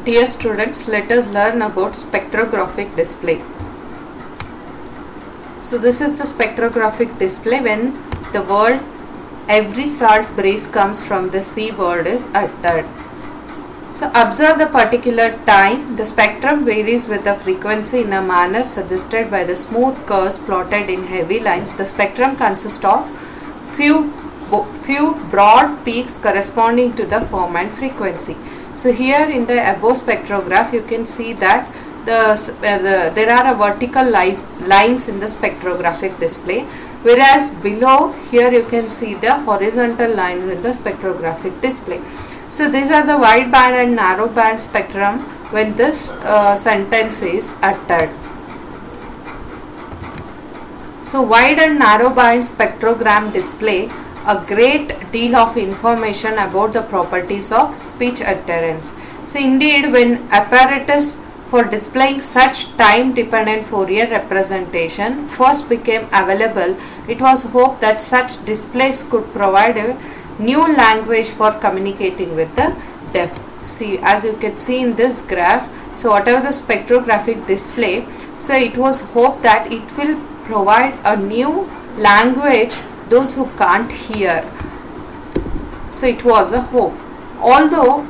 Dear students, let us learn about spectrographic display. So this is the spectrographic display when the word every salt breeze comes from the sea word is uttered. So observe the particular time. The spectrum varies with the frequency in a manner suggested by the smooth curves plotted in heavy lines. The spectrum consists of few broad peaks corresponding to the formant frequency. So here in the above spectrograph you can see that there are a vertical lines in the spectrographic display, whereas below here you can see the horizontal lines in the spectrographic display. So these are the wide band and narrow band spectrum when this sentence is uttered. So wide and narrow band spectrogram display a great deal of information about the properties of speech utterance. So indeed, when apparatus for displaying such time dependent Fourier representation first became available, it was hoped that such displays could provide a new language for communicating with the deaf. See, as you can see in this graph, so whatever the spectrographic display, so it was hoped that it will provide a new language those who can't hear. So it was a hope. Although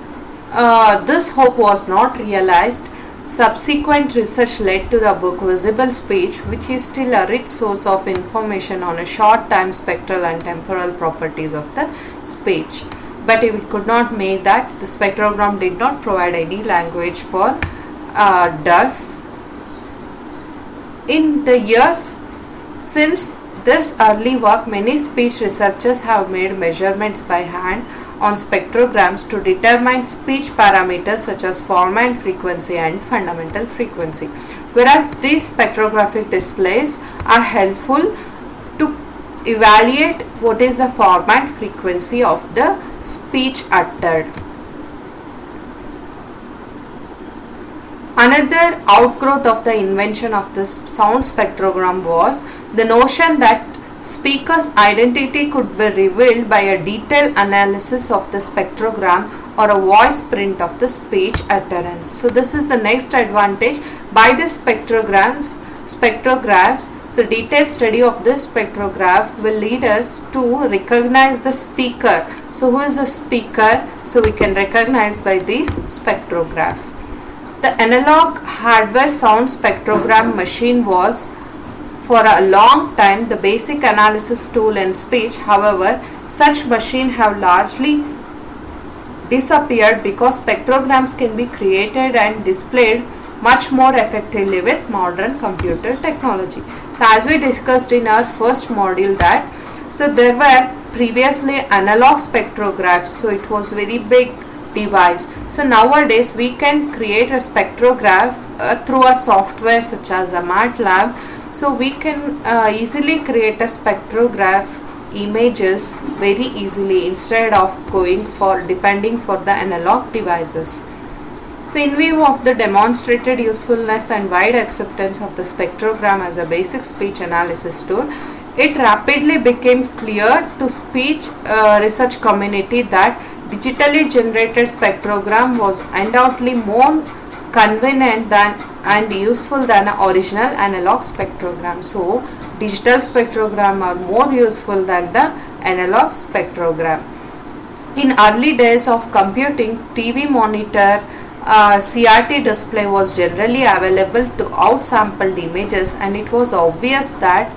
this hope was not realized, subsequent research led to the book Visible Speech, which is still a rich source of information on a short time spectral and temporal properties of the speech. But we could not make that. The spectrogram did not provide any language for deaf. In the years since this early work, many speech researchers have made measurements by hand on spectrograms to determine speech parameters such as formant frequency and fundamental frequency. Whereas these spectrographic displays are helpful to evaluate what is the formant frequency of the speech uttered. Another outgrowth of the invention of this sound spectrogram was the notion that speaker's identity could be revealed by a detailed analysis of the spectrogram or a voice print of the speech utterance. So this is the next advantage. By the spectrographs, so detailed study of this spectrograph will lead us to recognize the speaker. So who is the speaker? So we can recognize by this spectrograph. The analog hardware sound spectrogram machine was for a long time the basic analysis tool in speech. However, such machines have largely disappeared because spectrograms can be created and displayed much more effectively with modern computer technology. So as we discussed in our first module that, so there were previously analog spectrographs, so it was very big device. So nowadays we can create a spectrograph through a software such as a MATLAB. So we can easily create a spectrograph images very easily instead of depending for the analog devices. So in view of the demonstrated usefulness and wide acceptance of the spectrogram as a basic speech analysis tool, it rapidly became clear to speech research community that digitally generated spectrogram was undoubtedly more convenient and useful than an original analog spectrogram. So digital spectrogram are more useful than the analog spectrogram. In early days of computing, TV monitor CRT display was generally available to outsampled images, and it was obvious that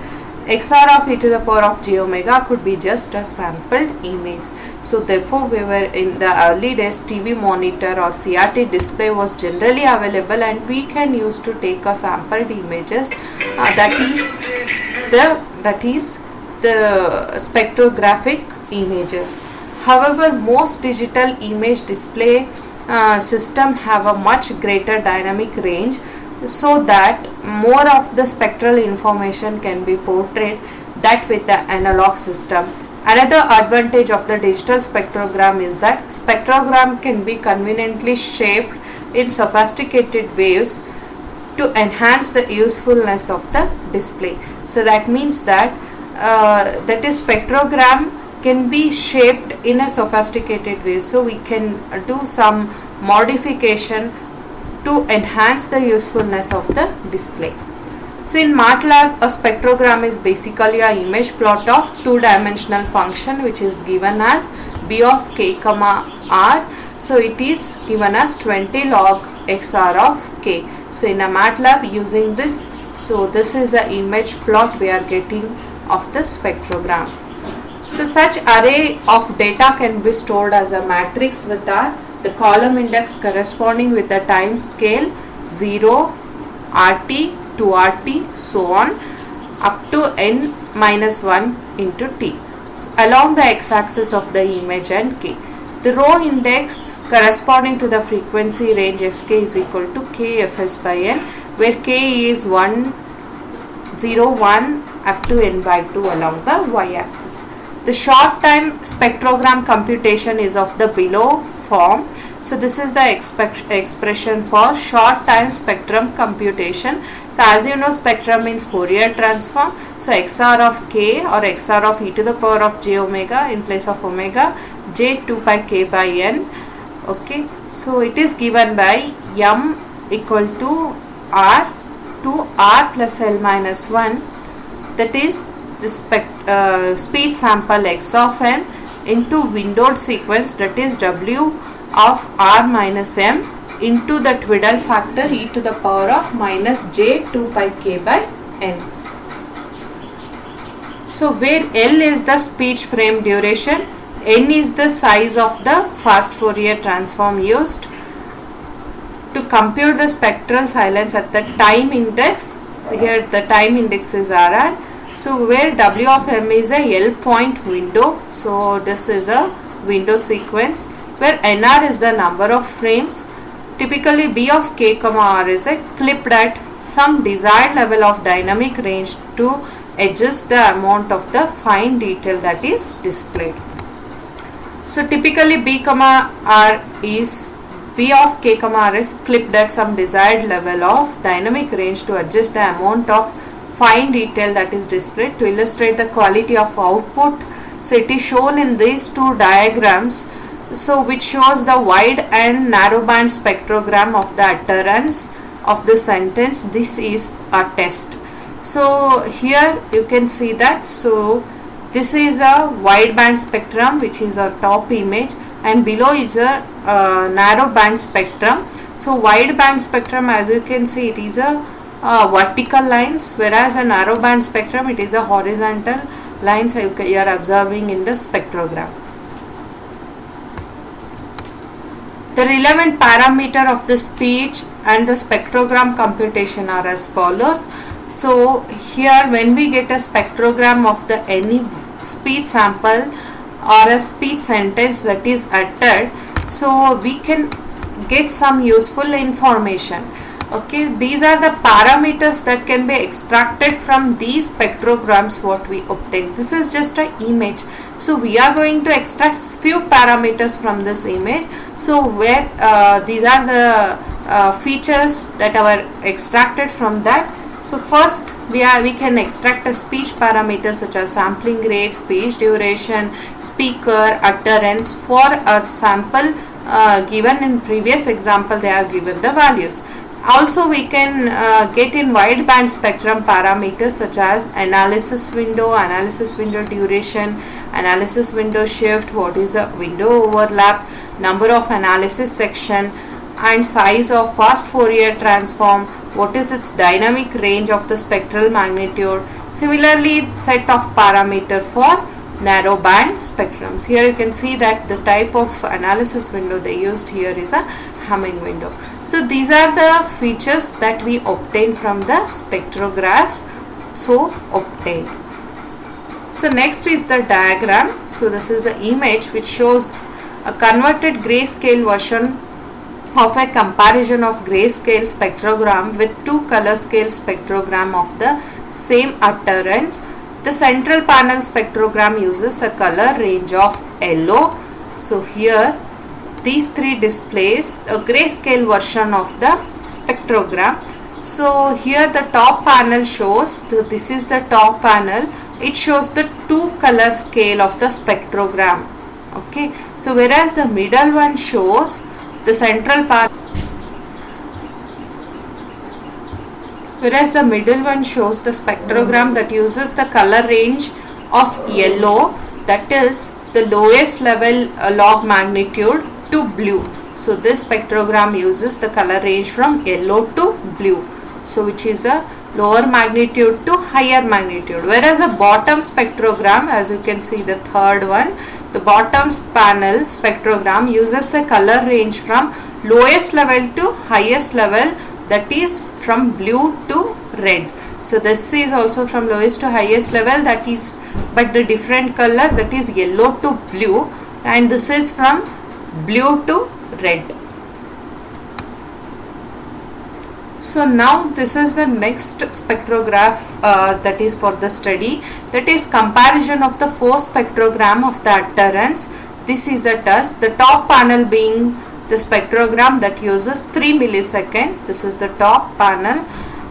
XR of e to the power of j omega could be just a sampled image. So therefore we were in the early days TV monitor or CRT display was generally available and we can use to take a sampled images that is the spectrographic images. However, most digital image display system have a much greater dynamic range, so that more of the spectral information can be portrayed that with the analog system. Another advantage of the digital spectrogram is that spectrogram can be conveniently shaped in sophisticated waves to enhance the usefulness of the display. So that means that spectrogram can be shaped in a sophisticated way, so we can do some modification to enhance the usefulness of the display. So in MATLAB, a spectrogram is basically an image plot of two-dimensional function which is given as b of k comma r. So it is given as 20 log xr of k. So in a MATLAB using this, so this is an image plot we are getting of the spectrogram. So such array of data can be stored as a matrix with the column index corresponding with the time scale 0, RT, 2RT, so on up to n minus 1 into t, so along the x-axis of the image and k. The row index corresponding to the frequency range fk is equal to kfs by n, where k is 1, 0, 1 up to n by 2 along the y-axis. The short time spectrogram computation is of the below form. So this is the expression for short time spectrum computation. So as you know, spectrum means Fourier transform. So xr of k or xr of e to the power of j omega in place of omega j 2 pi k by n. Okay, so it is given by m equal to r plus l minus 1, that is the speech sample x of n into windowed sequence, that is w of r minus m into the twiddle factor e to the power of minus j 2 pi k by n. So where L is the speech frame duration, n is the size of the fast Fourier transform used to compute the spectral silence at the time index. Here the time index is RR. So where W of M is a L point window, so this is a window sequence, where NR is the number of frames. Typically B of K comma R is a clipped at some desired level of dynamic range to adjust the amount of the fine detail that is displayed. So typically B comma R is B of K comma R is clipped at some desired level of dynamic range to adjust the amount of fine detail that is displayed. To illustrate the quality of output, so it is shown in these two diagrams, so which shows the wide and narrow band spectrogram of the utterance of the sentence, "This is a test." So here you can see that, so this is a wide band spectrum which is a top image, and below is a narrow band spectrum. So wide band spectrum, as you can see, it is a vertical lines, whereas a narrow band spectrum, it is a horizontal lines you are observing in the spectrogram. The relevant parameter of the speech and the spectrogram computation are as follows. So here when we get a spectrogram of the any speech sample or a speech sentence that is uttered, so we can get some useful information. Okay, these are the parameters that can be extracted from these spectrograms what we obtain. This is just an image, so we are going to extract few parameters from this image. So where these are the features that are extracted from that. So first we can extract a speech parameter such as sampling rate, speech duration, speaker, utterance. For a sample given in previous example, they are given the values. Also we can get in wide band spectrum parameters such as analysis window duration, analysis window shift, what is a window overlap, number of analysis section, and size of fast Fourier transform, what is its dynamic range of the spectral magnitude. Similarly, set of parameter for narrow band spectrums. Here you can see that the type of analysis window they used here is a Hamming window. So these are the features that we obtain from the spectrograph obtained. So next is the diagram. So this is an image which shows a converted grayscale version of a comparison of grayscale spectrogram with two color scale spectrogram of the same utterance. The central panel spectrogram uses a color range of yellow. So here these three displays a grayscale version of the spectrogram. So here the top panel shows, so this is the top panel, it shows the two color scale of the spectrogram. Okay, so whereas the middle one shows the central panel. whereas the middle one shows the spectrogram that uses the color range of yellow, that is the lowest level log magnitude, to blue. So this spectrogram uses the color range from yellow to blue, so which is a lower magnitude to higher magnitude, whereas the bottom spectrogram, as you can see the third one, the bottom panel spectrogram uses a color range from lowest level to highest level, that is from blue to red. So this is also from lowest to highest level, that is, but the different color, that is yellow to blue, and this is from blue to red. So now this is the next spectrograph that is for the study, that is comparison of the four spectrogram of the utterance. This is a test, the top panel being the spectrogram that uses 3 millisecond. This is the top panel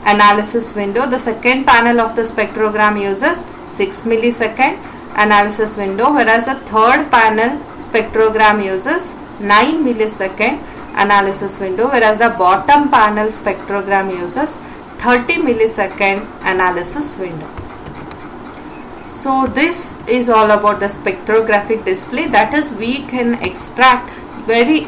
analysis window. The second panel of the spectrogram uses 6 millisecond analysis window, whereas the third panel spectrogram uses 9 millisecond analysis window, whereas the bottom panel spectrogram uses 30 millisecond analysis window. So this is all about the spectrographic display, that is we can extract very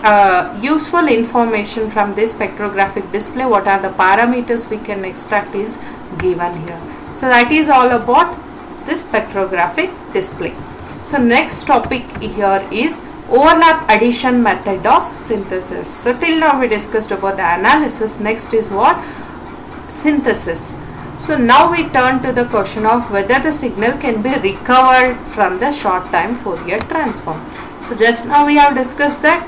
useful information from this spectrographic display. What are the parameters we can extract is given here. So that is all about this spectrographic display. So next topic here is overlap addition method of synthesis. So till now we discussed about the analysis. Next is what? Synthesis. So now we turn to the question of whether the signal can be recovered from the short time Fourier transform. So just now we have discussed that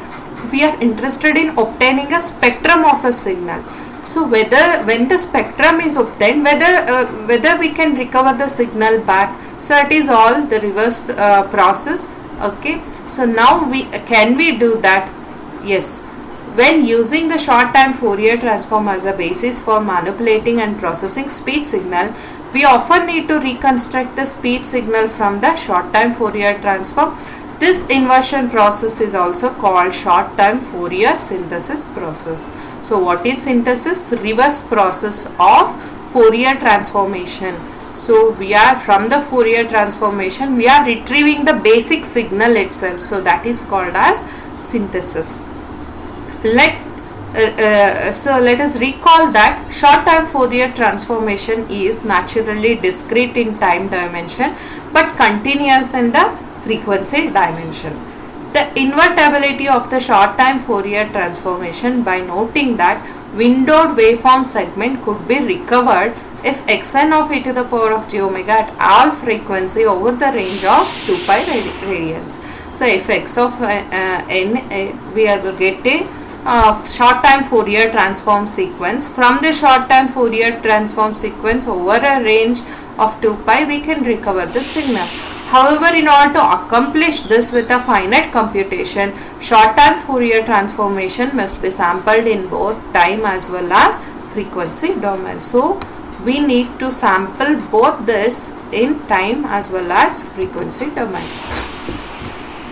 we are interested in obtaining a spectrum of a signal. So whether when the spectrum is obtained, whether we can recover the signal back. So that is all the reverse process. Okay. So now can we do that? Yes. When using the short time Fourier transform as a basis for manipulating and processing speech signal, we often need to reconstruct the speech signal from the short time Fourier transform. This inversion process is also called short time Fourier synthesis process. So what is synthesis? Reverse process of Fourier transformation. So we are from the Fourier transformation, we are retrieving the basic signal itself. So that is called as synthesis. So let us recall that short time Fourier transformation is naturally discrete in time dimension but continuous in the frequency dimension. The invertibility of the short time Fourier transformation by noting that windowed waveform segment could be recovered if xn of e to the power of j omega at all frequency over the range of 2 pi radians. So if x of n, we are getting short time Fourier transform sequence. From the short time Fourier transform sequence over a range of 2 pi, we can recover the signal. However, in order to accomplish this with a finite computation, short time Fourier transformation must be sampled in both time as well as frequency domain. So we need to sample both this in time as well as frequency domain.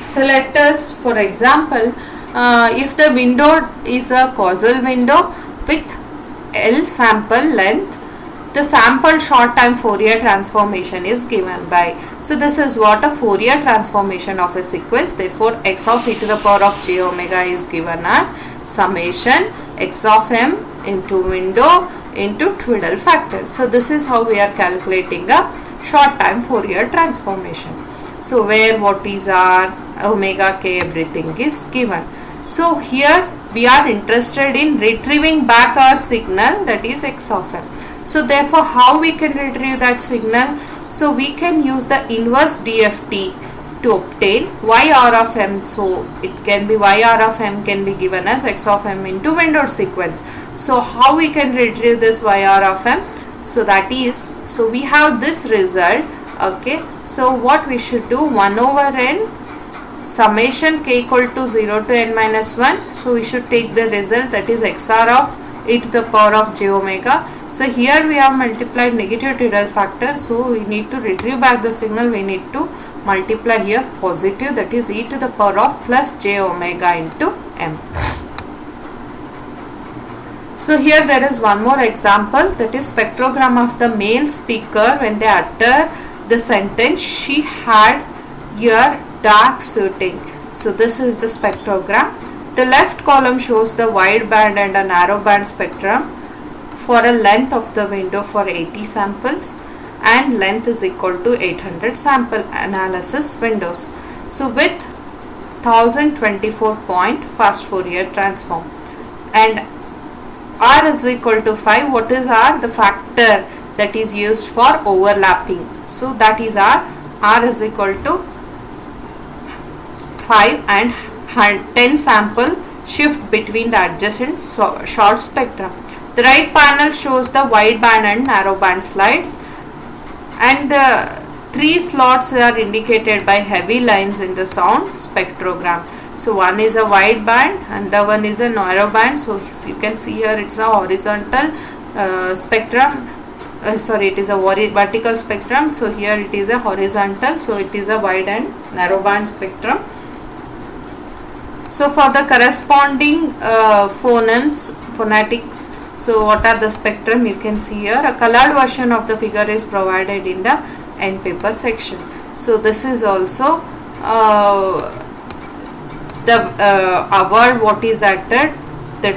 So let us, for example, if the window is a causal window with L sample length, the sampled short time Fourier transformation is given by. So this is what a Fourier transformation of a sequence. Therefore, x of e to the power of j omega is given as summation x of m into window into twiddle factor. So this is how we are calculating a short time Fourier transformation. So where what is our omega k, everything is given. So here we are interested in retrieving back our signal, that is x of m. So therefore how we can retrieve that signal? So we can use the inverse DFT to obtain yr of m. So it can be yr of m can be given as x of m into windowed sequence. So how we can retrieve this yr of m? So that is, so we have this result. Okay, so what we should do, 1 over n summation k equal to 0 to n minus 1. So we should take the result, that is xr of e to the power of j omega. So here we have multiplied negative twiddle factor. So we need to retrieve back the signal. We need to multiply here positive, that is e to the power of plus j omega into m. So here there is one more example, that is spectrogram of the male speaker when they utter the sentence she had your dark suiting. So this is the spectrogram. The left column shows the wide band and a narrow band spectrum for a length of the window for 80 samples, and length is equal to 800 sample analysis windows. So with 1024 point fast Fourier transform, and R is equal to 5. What is R? The factor that is used for overlapping. So that is R is equal to 5 and 10 sample shift between the adjacent short spectrum. The right panel shows the wide band and narrow band slides, and the 3 slots are indicated by heavy lines in the sound spectrogram. So one is a wide band and the one is a narrow band. So you can see here it's a horizontal spectrum. It is a vertical spectrum. So here it is a horizontal. So it is a wide and narrow band spectrum. So for the corresponding phonetics, so what are the spectrum you can see here. A colored version of the figure is provided in the end paper section. So this is also what is that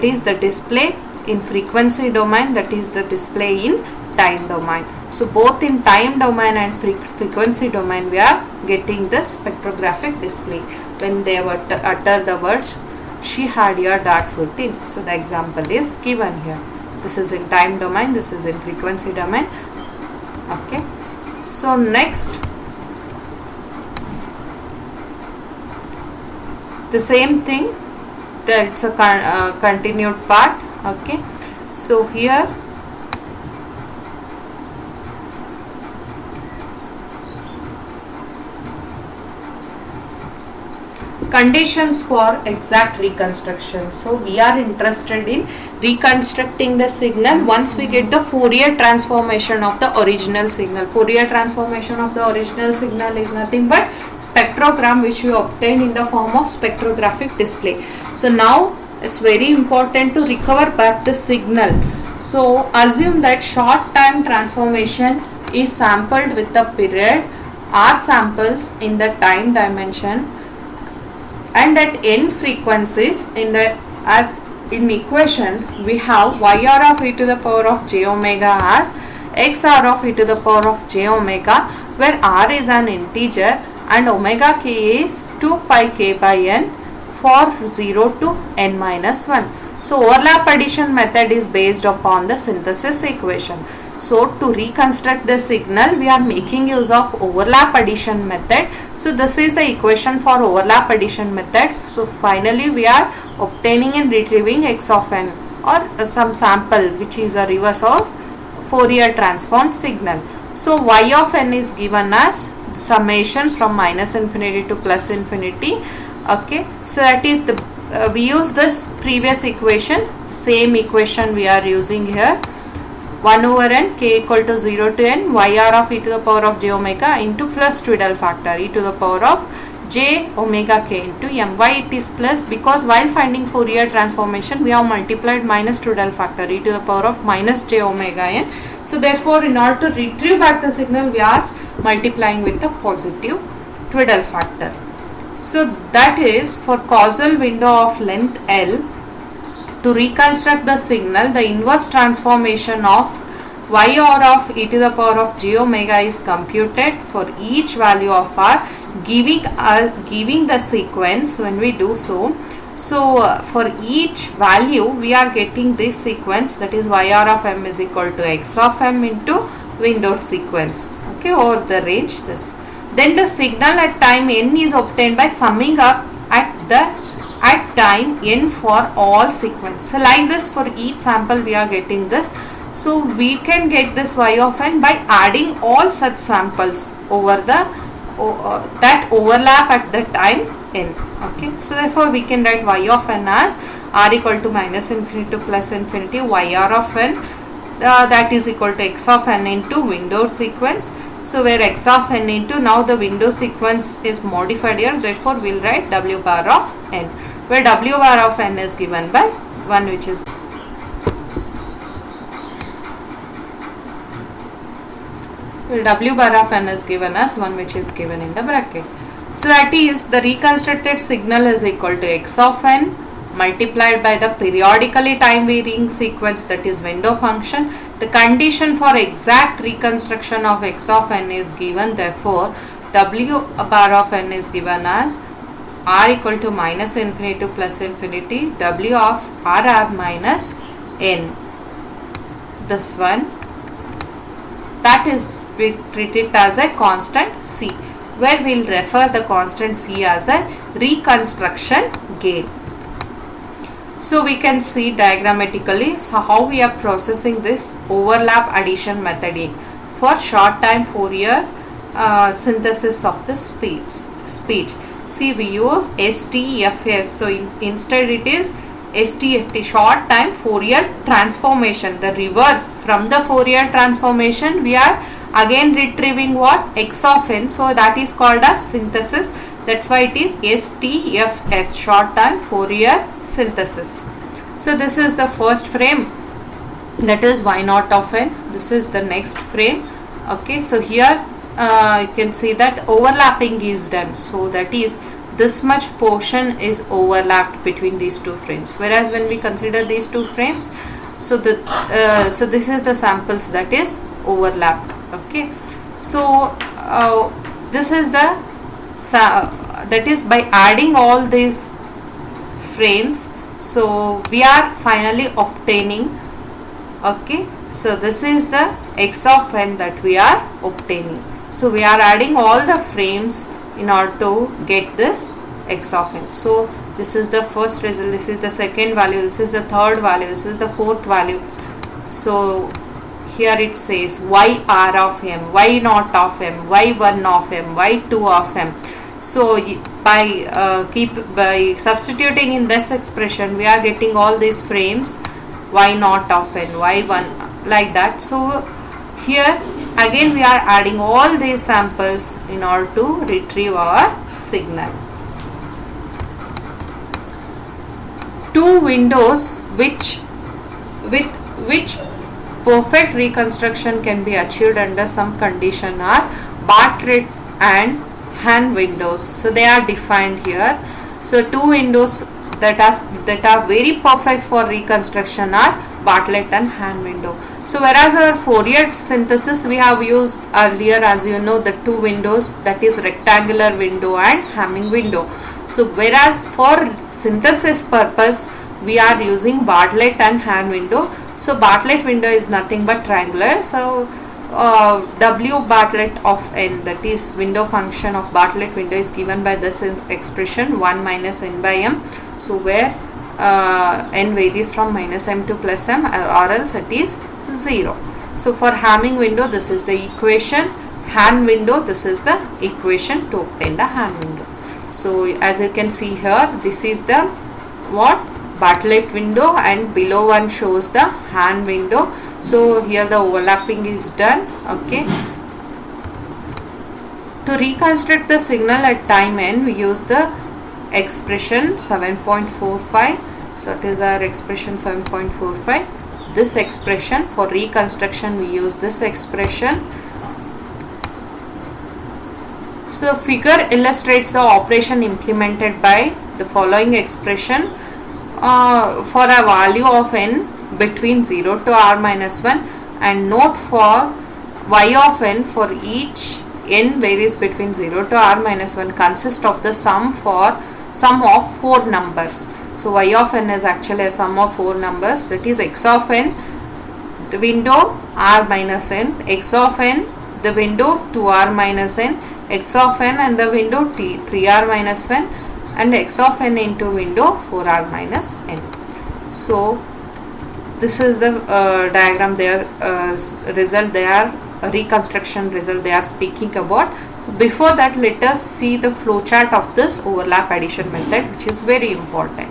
is the display in frequency domain, that is the display in time domain. So both in time domain and frequency domain we are getting the spectrographic display when they utter the words she had your dark suiting. So the example is given here. This is in time domain, this is in frequency domain. Okay. So next, the same thing, that's a continued part. Okay. So here conditions for exact reconstruction. So we are interested in reconstructing the signal once we get the Fourier transformation of the original signal. Fourier transformation of the original signal is nothing but spectrogram which we obtained in the form of spectrographic display. So now it's very important to recover back the signal. So assume that short time transformation is sampled with the period R samples in the time dimension, and at n frequencies in the in equation we have yr of e to the power of j omega as xr of e to the power of j omega, where r is an integer and omega k is 2 pi k by n for 0 to n minus 1. So overlap addition method is based upon the synthesis equation. So to reconstruct the signal we are making use of overlap addition method. So this is the equation for overlap addition method. So finally we are obtaining and retrieving x of n, or some sample which is a reverse of Fourier transformed signal. So y of n is given as summation from minus infinity to plus infinity. Okay, so that is the we use this previous equation, same equation we are using here. 1 over n k equal to 0 to n yr of e to the power of j omega into plus twiddle factor e to the power of j omega k into m. Why it is plus? Because while finding Fourier transformation we have multiplied minus twiddle factor e to the power of minus j omega n. So therefore in order to retrieve back the signal we are multiplying with the positive twiddle factor. So that is for causal window of length L. To reconstruct the signal, the inverse transformation of yr of e to the power of j omega is computed for each value of r, giving the sequence when we do so. So for each value we are getting this sequence, that is yr of m is equal to x of m into window sequence, okay, over the range this. Then the signal at time n is obtained by summing up at time n for all sequence. So like this for each sample we are getting this. So we can get this y of n by adding all such samples over the that overlap at the time n. Okay, so therefore we can write y of n as r equal to minus infinity to plus infinity yr of n that is equal to x of n into window sequence. So where x of n into, now the window sequence is modified here, therefore we will write w bar of n, where w bar of n is given by 1, which is W bar of n is given as 1, which is given in the bracket. So that is, the reconstructed signal is equal to x of n multiplied by the periodically time varying sequence, that is window function. The condition for exact reconstruction of x of n is given, therefore W bar of n is given as r equal to minus infinity to plus infinity W of r minus n. This one, that is, we treat it as a constant C, where we will refer the constant C as a reconstruction gain. So we can see diagrammatically how we are processing this overlap addition method for short time Fourier synthesis of the speech. See, we use STFS. So instead it is STFT, short time Fourier transformation. The reverse from the Fourier transformation, we are again retrieving what? X of n. So that is called as synthesis. That's why it is STFS, short time Fourier synthesis. So this is the first frame, that is y naught of n. This is the next frame. Okay, so here you can see that overlapping is done. So that is, this much portion is overlapped between these two frames. Whereas when we consider these two frames, so so this is the samples that is overlapped. Okay, so this is the that is, by adding all these frames, so we are finally obtaining. Okay, so this is the x of n that we are obtaining. So we are adding all the frames in order to get this x of n. So this is the first result, this is the second value, this is the third value, this is the fourth value. So here it says y r of m, y naught of m, y1 of m, y2 of m. So by substituting in this expression, we are getting all these frames y naught of n, y1, like that. So here again we are adding all these samples in order to retrieve our signal. Two windows with which perfect reconstruction can be achieved under some condition are Bartlett and Hahn windows. So they are defined here. So two windows that are very perfect for reconstruction are Bartlett and Hahn window. So whereas our Fourier synthesis we have used earlier, as you know, the two windows, that is rectangular window and Hamming window. So whereas for synthesis purpose we are using Bartlett and Hahn window. So Bartlett window is nothing but triangular. So W Bartlett of n, that is window function of Bartlett window, is given by this expression 1 minus n by m. So where n varies from minus m to plus m, or else it is 0. So for Hamming window this is the equation, Hahn window this is the equation to obtain the Hahn window. So as you can see here, this is the what? Bartlett window, and below one shows the Hahn window. So here the overlapping is done. Okay. To reconstruct the signal at time n, we use the expression 7.45. So it is our expression 7.45. This expression for reconstruction, we use this expression. So figure illustrates the operation implemented by the following expression for a value of n between 0 to r minus 1, and note for y of n for each n varies between 0 to r minus 1 consists of the sum of 4 numbers. So y of n is actually a sum of 4 numbers, that is x of n, the window r minus n, x of n, the window 2r minus n, x of n and the window 3r minus 1, and x of n into window 4r minus n. So this is the diagram, their result, their reconstruction result they are speaking about. So before that, let us see the flow chart of this overlap addition method, which is very important.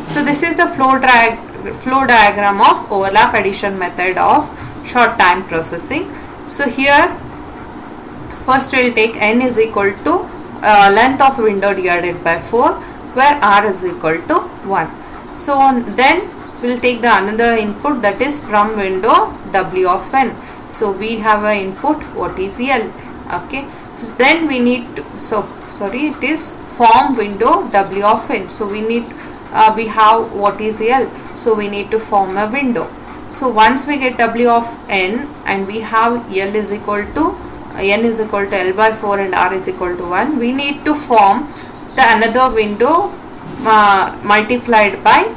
So this is the flow diagram of overlap addition method of short time processing. So here first we will take n is equal to length of window divided by 4, where r is equal to 1. So then we will take the another input, that is from window w of n. So we have an input, what is L? Okay, so then we need to, it is form window W of n. So we need we have what is L, so we need to form a window. So once we get W of n and we have L is equal to n is equal to L by 4 and R is equal to 1, we need to form the another window multiplied by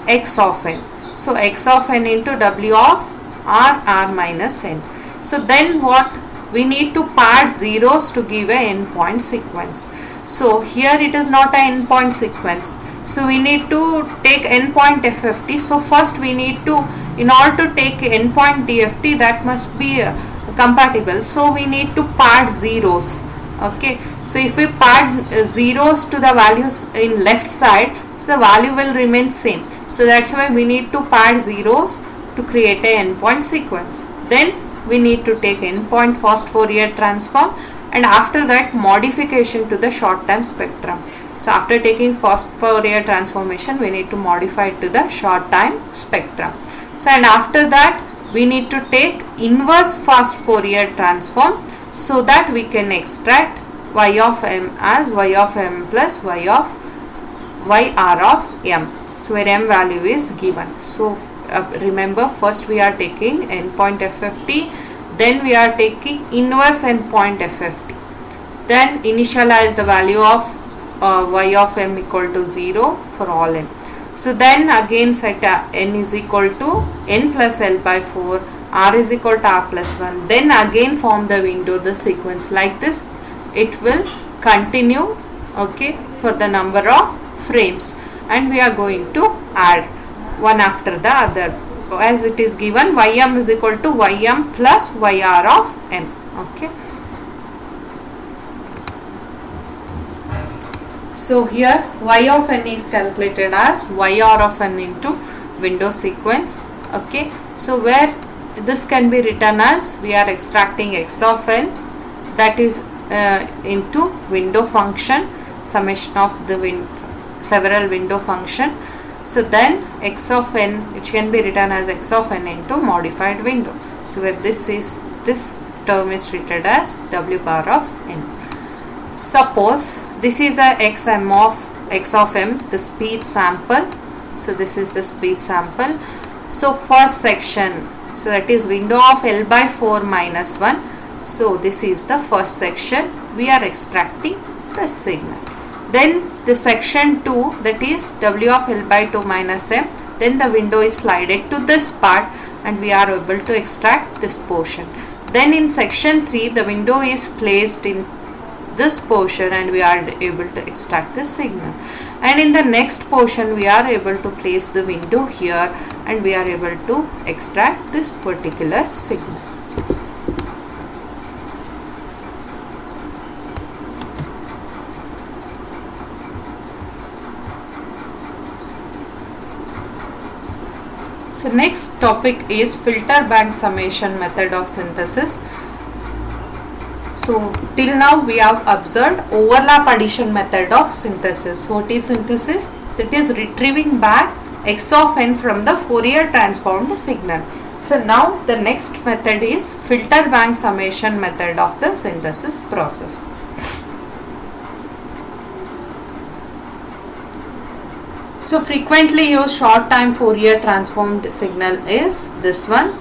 x of n. So x of n into W of R minus n. So then what? We need to pad zeros to give a endpoint sequence. So here it is not an endpoint sequence. So we need to take endpoint FFT. So first we need to, in order to take endpoint DFT, that must be compatible. So we need to pad zeros. Okay. So if we pad zeros to the values in left side, so the value will remain same. So that's why we need to pad zeros to create a endpoint sequence. Then we need to take endpoint first Fourier transform, and after that modification to the short time spectrum. So after taking first Fourier transformation, we need to modify it to the short time spectrum. So and after that we need to take inverse fast Fourier transform, so that we can extract y of m as y of m plus y of yr of m. So where m value is given. So remember, first we are taking endpoint FFT, then we are taking inverse endpoint FFT, then initialize the value of y of m equal to 0 for all m. So then again set n is equal to n plus L by 4, R is equal to R plus 1, then again form the window, the sequence like this. It will continue, okay, for the number of frames, and we are going to add one after the other as it is given. Ym is equal to ym plus yr of m. Okay. So here y of n is calculated as yr of n into window sequence. Okay. So where this can be written as we are extracting x of n, that is into window function, summation of the several window function. So then x of n, which can be written as x of n into modified window. So where this term is treated as w bar of n. Suppose this is a x of m, the speed sample. So this is the speed sample. So first section, so that is window of L by 4 minus 1. So this is the first section. We are extracting the signal. Then the section 2, that is W of L by 2 minus m. Then the window is slided to this part and we are able to extract this portion. Then in section 3, the window is placed in this portion and we are able to extract the signal. And in the next portion, we are able to place the window here and we are able to extract this particular signal. So next topic is filter bank summation method of synthesis. So till now we have observed overlap addition method of synthesis. So what is synthesis? That is retrieving back x of n from the Fourier transformed signal. So now the next method is filter bank summation method of the synthesis process. So frequently used short time Fourier transformed signal is this one.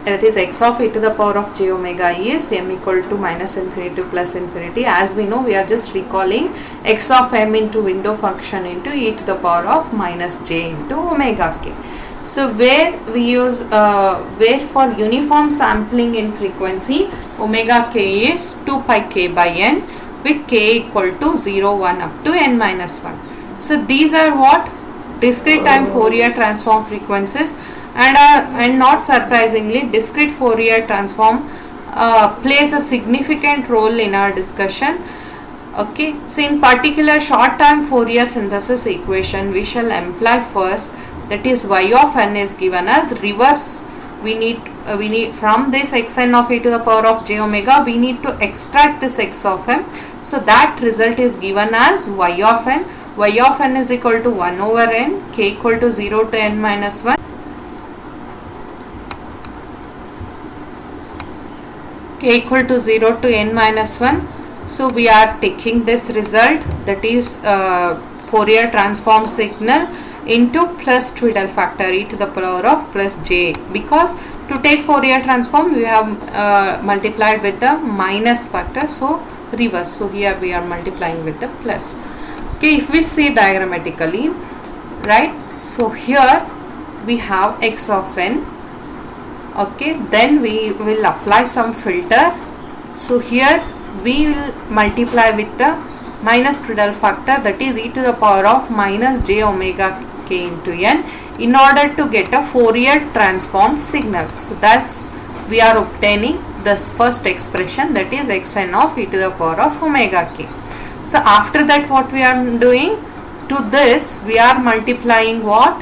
That is x of e to the power of j omega e is m equal to minus infinity to plus infinity. As we know, we are just recalling x of m into window function into e to the power of minus j into omega k. So where we use where for uniform sampling in frequency, omega k is 2 pi k by n with k equal to 0, 1 up to n minus 1. So these are what? Discrete time Fourier transform frequencies, and not surprisingly, discrete Fourier transform plays a significant role in our discussion. Okay, so in particular short time Fourier synthesis equation, we shall imply first, that is y of n is given as reverse. We need from this xn of e to the power of j omega, we need to extract this x of m. So that result is given as y of n. Y of n is equal to 1 over n, k equal to 0 to n minus 1. k equal to 0 to n minus 1. So we are taking this result, that is Fourier transform signal into plus Twiddle factor e to the power of plus j, because to take Fourier transform we have multiplied with the minus factor, so reverse. So here we are multiplying with the plus. Okay, if we see diagrammatically, right, so here we have x of n. Okay, then we will apply some filter. So here we will multiply with the minus Twiddle factor, that is e to the power of minus j omega k into n, in order to get a Fourier transform signal. So thus we are obtaining this first expression, that is xn of e to the power of omega k. So after that what we are doing, to this we are multiplying what,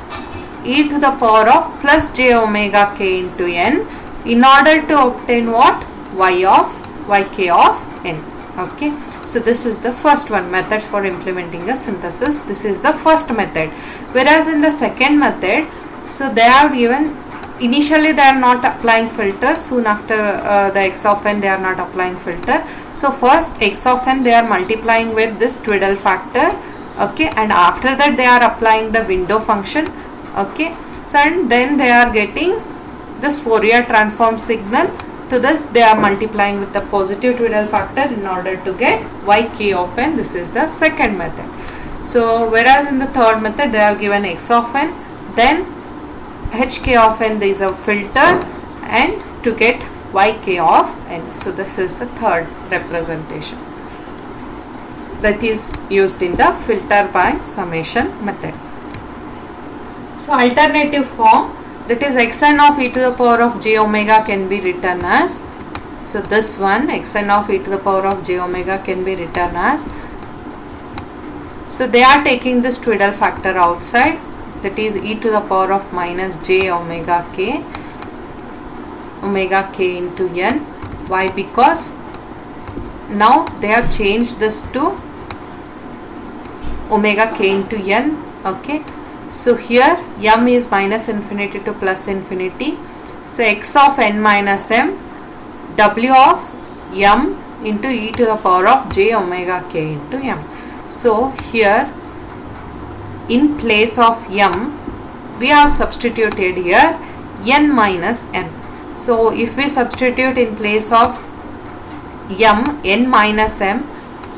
e to the power of plus j omega k into n, in order to obtain what, yk of n. Okay, so this is the first one, method for implementing a synthesis. This is the first method. Whereas in the second method, so they have given, initially they are not applying filter, soon after the x of n they are not applying filter. So first x of n they are multiplying with this Twiddle factor, okay, and after that they are applying the window function, okay, so and then they are getting this Fourier transform signal. To this they are multiplying with the positive Twiddle factor in order to get yk of n. This is the second method. So whereas in the third method they are given x of n, then hk of n is a filter, and to get yk of n. So this is the third representation that is used in the filter bank summation method. So alternative form, that is xn of e to the power of j omega can be written as, so this one xn of e to the power of j omega can be written as, so they are taking this Twiddle factor outside, that is e to the power of minus j omega k into n. Why? Because now they have changed this to omega k into n. Okay, so here m is minus infinity to plus infinity, so x of n minus m, w of m into e to the power of j omega k into m. So here in place of m we have substituted here n minus m. So if we substitute in place of n minus m,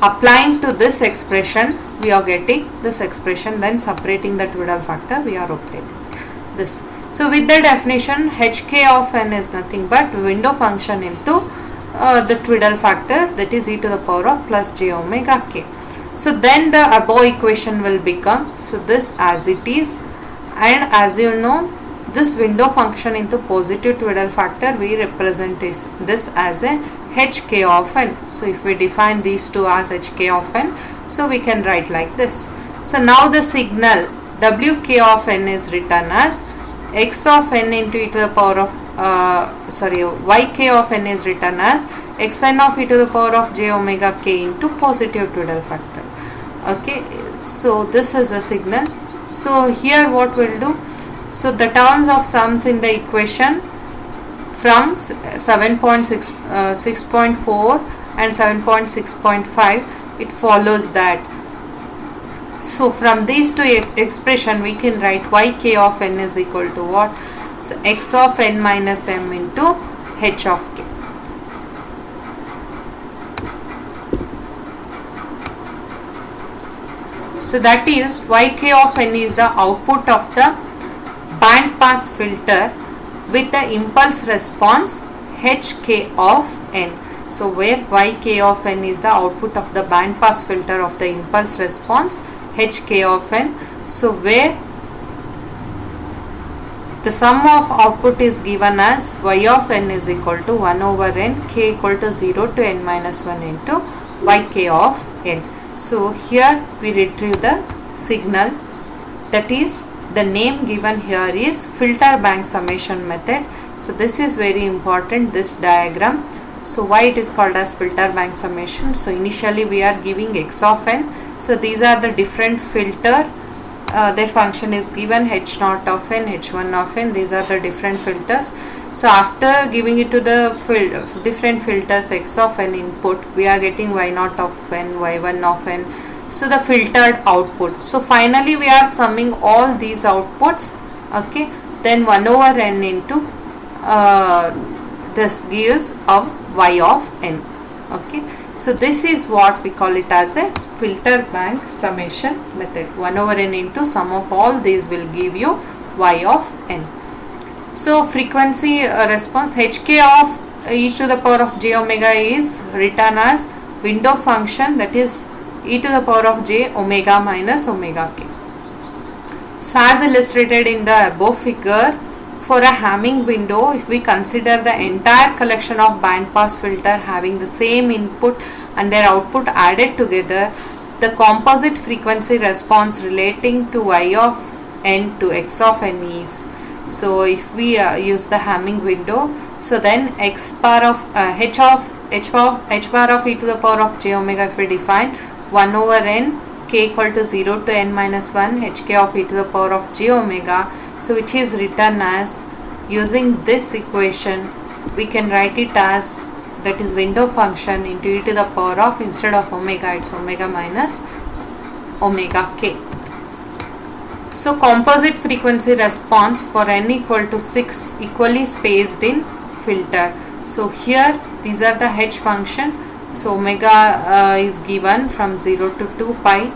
applying to this expression we are getting this expression, then separating the Twiddle factor we are obtaining this. So with the definition, hk of n is nothing but window function into the Twiddle factor, that is e to the power of plus j omega k. So then the above equation will become, so this as it is, and as you know this window function into positive Twiddle factor we represent this as a hk of n. So if we define these two as hk of n, so we can write like this. So now the signal wk of n is written as x of n into e to the power of yk of n is written as xn of e to the power of j omega k into positive Twiddle factor. Okay, so this is a signal. So here what we'll do, so the terms of sums in the equation from 6.4 and 7.6.5, it follows that. So from these two expression we can write yk of n is equal to what? So x of n minus m into h of k. So that is yk of n is the output of the band pass filter with the impulse response hk of n. So where yk of n is the output of the band pass filter of the impulse response hk of n. So where the sum of output is given as y of n is equal to 1 over n, k equal to 0 to n minus 1 into yk of n. So here we retrieve the signal, that is the name given here is filter bank summation method. So this is very important, this diagram. So why it is called as filter bank summation? So initially we are giving x of n. So these are the different filter their function is given, h0 of n, h1 of n. These are the different filters. So after giving it to the different filters x of n input, we are getting y0 of n, y1 of n. So the filtered output. So finally we are summing all these outputs. Okay, then 1 over n into this gives a y of n. Okay, so this is what we call it as a filter bank summation method. 1 over n into sum of all these will give you y of n. So frequency response hk of e to the power of j omega is written as window function, that is e to the power of j omega minus omega k. So as illustrated in the above figure, for a Hamming window, if we consider the entire collection of band pass filter having the same input and their output added together, the composite frequency response relating to y of n to x of n is. So if we use the Hamming window, so then h bar of e to the power of j omega, if we define 1 over n, k equal to 0 to n minus 1, hk of e to the power of j omega, so which is written as, using this equation we can write it as, that is window function into e to the power of, instead of omega it's omega minus omega k. So composite frequency response for n equal to 6 equally spaced in filter. So here these are the h function. So omega is given from 0 to 2 pi.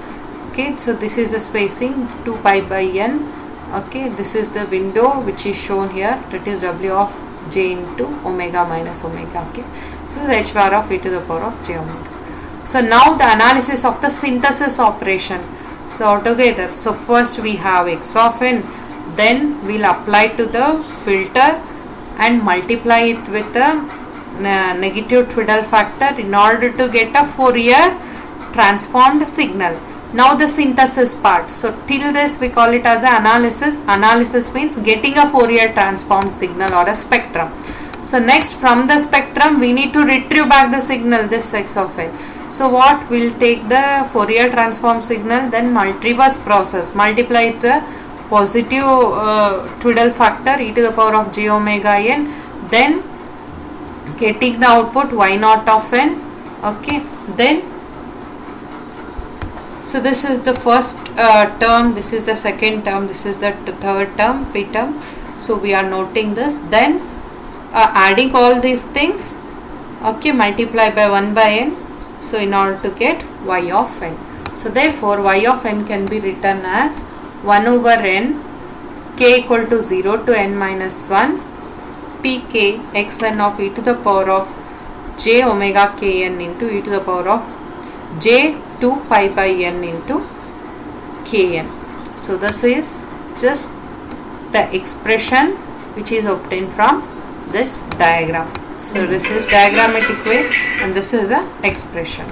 Okay, so this is the spacing 2 pi by n. Okay, this is the window which is shown here, that is w of j into omega minus omega k. This is h bar of e to the power of j omega. So now the analysis of the synthesis operation. So together, so first we have x of n, then we'll apply to the filter and multiply it with the negative twiddle factor in order to get a Fourier transformed signal. Now the synthesis part. So till this we call it as an analysis. Analysis means getting a Fourier transformed signal or a spectrum. So next, from the spectrum we need to retrieve back the signal, this x of n. So what, will take the Fourier transform signal, then reverse process, multiply the positive twiddle factor e to the power of j omega n, then getting the output y0 of n. Okay, then so this is the first term, this is the second term, this is the third term, p term. So we are noting this, then adding all these things, okay, multiply by 1 by n, so in order to get y of n. So therefore y of n can be written as 1 over n, k equal to 0 to n minus 1, pk xn of e to the power of j omega kn into e to the power of j 2 pi by n into kn. So this is just the expression which is obtained from this diagram. So this is diagrammatic way and this is a expression.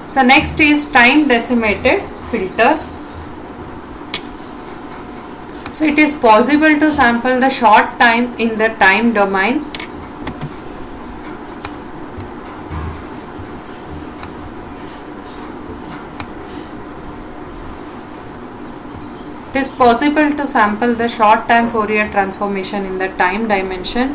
So next is time decimated filters. So it is possible to sample the short time in the time domain. It is possible to sample the short time Fourier transformation in the time dimension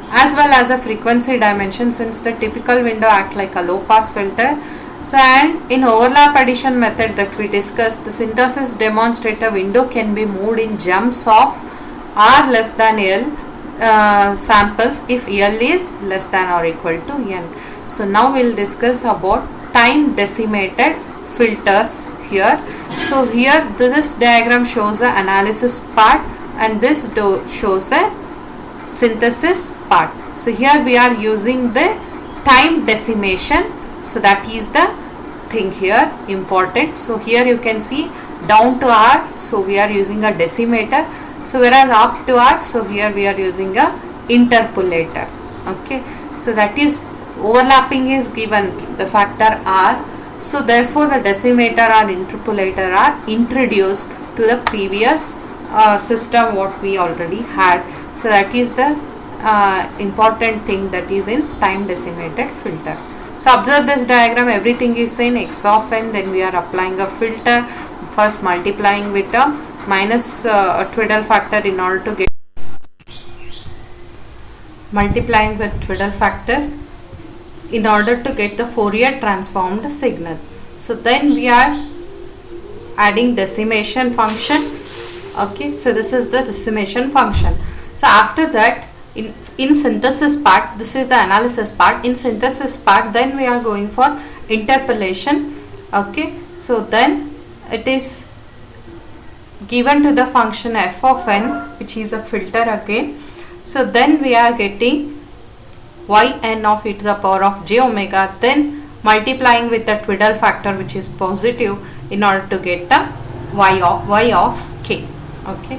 as well as a frequency dimension, since the typical window act like a low pass filter. So and in overlap addition method that we discussed, the synthesis demonstrate a window can be moved in jumps of r less than l samples if l is less than or equal to n. So now we will discuss about time decimated filters here. So here this diagram shows the analysis part and this shows a synthesis part. So here we are using the time decimation. So that is the thing here important. So here you can see down to r, so we are using a decimator. So whereas up to r, so here we are using a interpolator. Okay, so that is overlapping is given the factor r. So therefore the decimator or interpolator are introduced to the previous system what we already had. So that is the important thing that is in time decimated filter. So observe this diagram, everything is in x of n, then we are applying a filter. first multiplying with a minus twiddle factor in order to get the Fourier transformed signal. So then we are adding decimation function. Okay, so this is the decimation function. So after that, in synthesis part, this is the analysis part. In synthesis part, then we are going for interpolation. Okay, so then it is given to the function f of n, which is a filter again. So then we are getting yn of e to the power of j omega, then multiplying with the twiddle factor, which is positive, in order to get the y of k. Okay,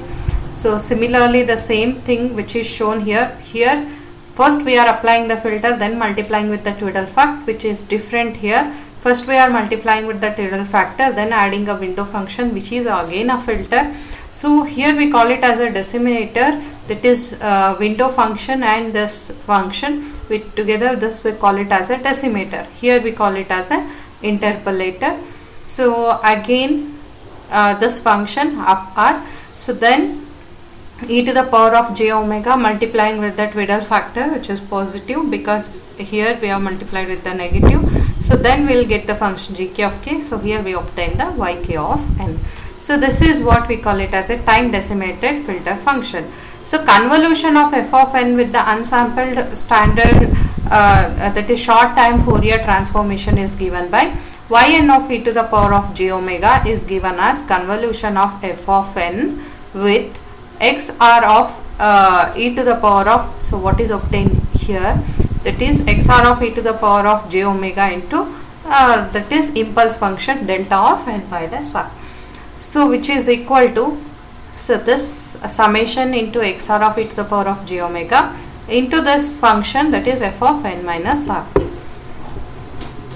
so similarly the same thing which is shown here. First we are applying the filter, then multiplying with the twiddle factor, which is different here. First we are multiplying with the twiddle factor, then adding a window function, which is again a filter. So here we call it as a decimator, that is window function and this function with together, this we call it as a decimator. Here we call it as a interpolator. So again this function up r. So then e to the power of j omega multiplying with the twiddle factor, which is positive because here we have multiplied with the negative. So then we will get the function gk of k. So here we obtain the yk of n. So this is what we call it as a time decimated filter function. So convolution of f of n with the unsampled standard that is short time Fourier transformation is given by yn of e to the power of j omega is given as convolution of f of n with xr of e to the power of, so what is obtained here, that is xr of e to the power of j omega into that is impulse function delta of n minus r. So which is equal to, so this summation into xr of e to the power of j omega into this function, that is f of n minus r.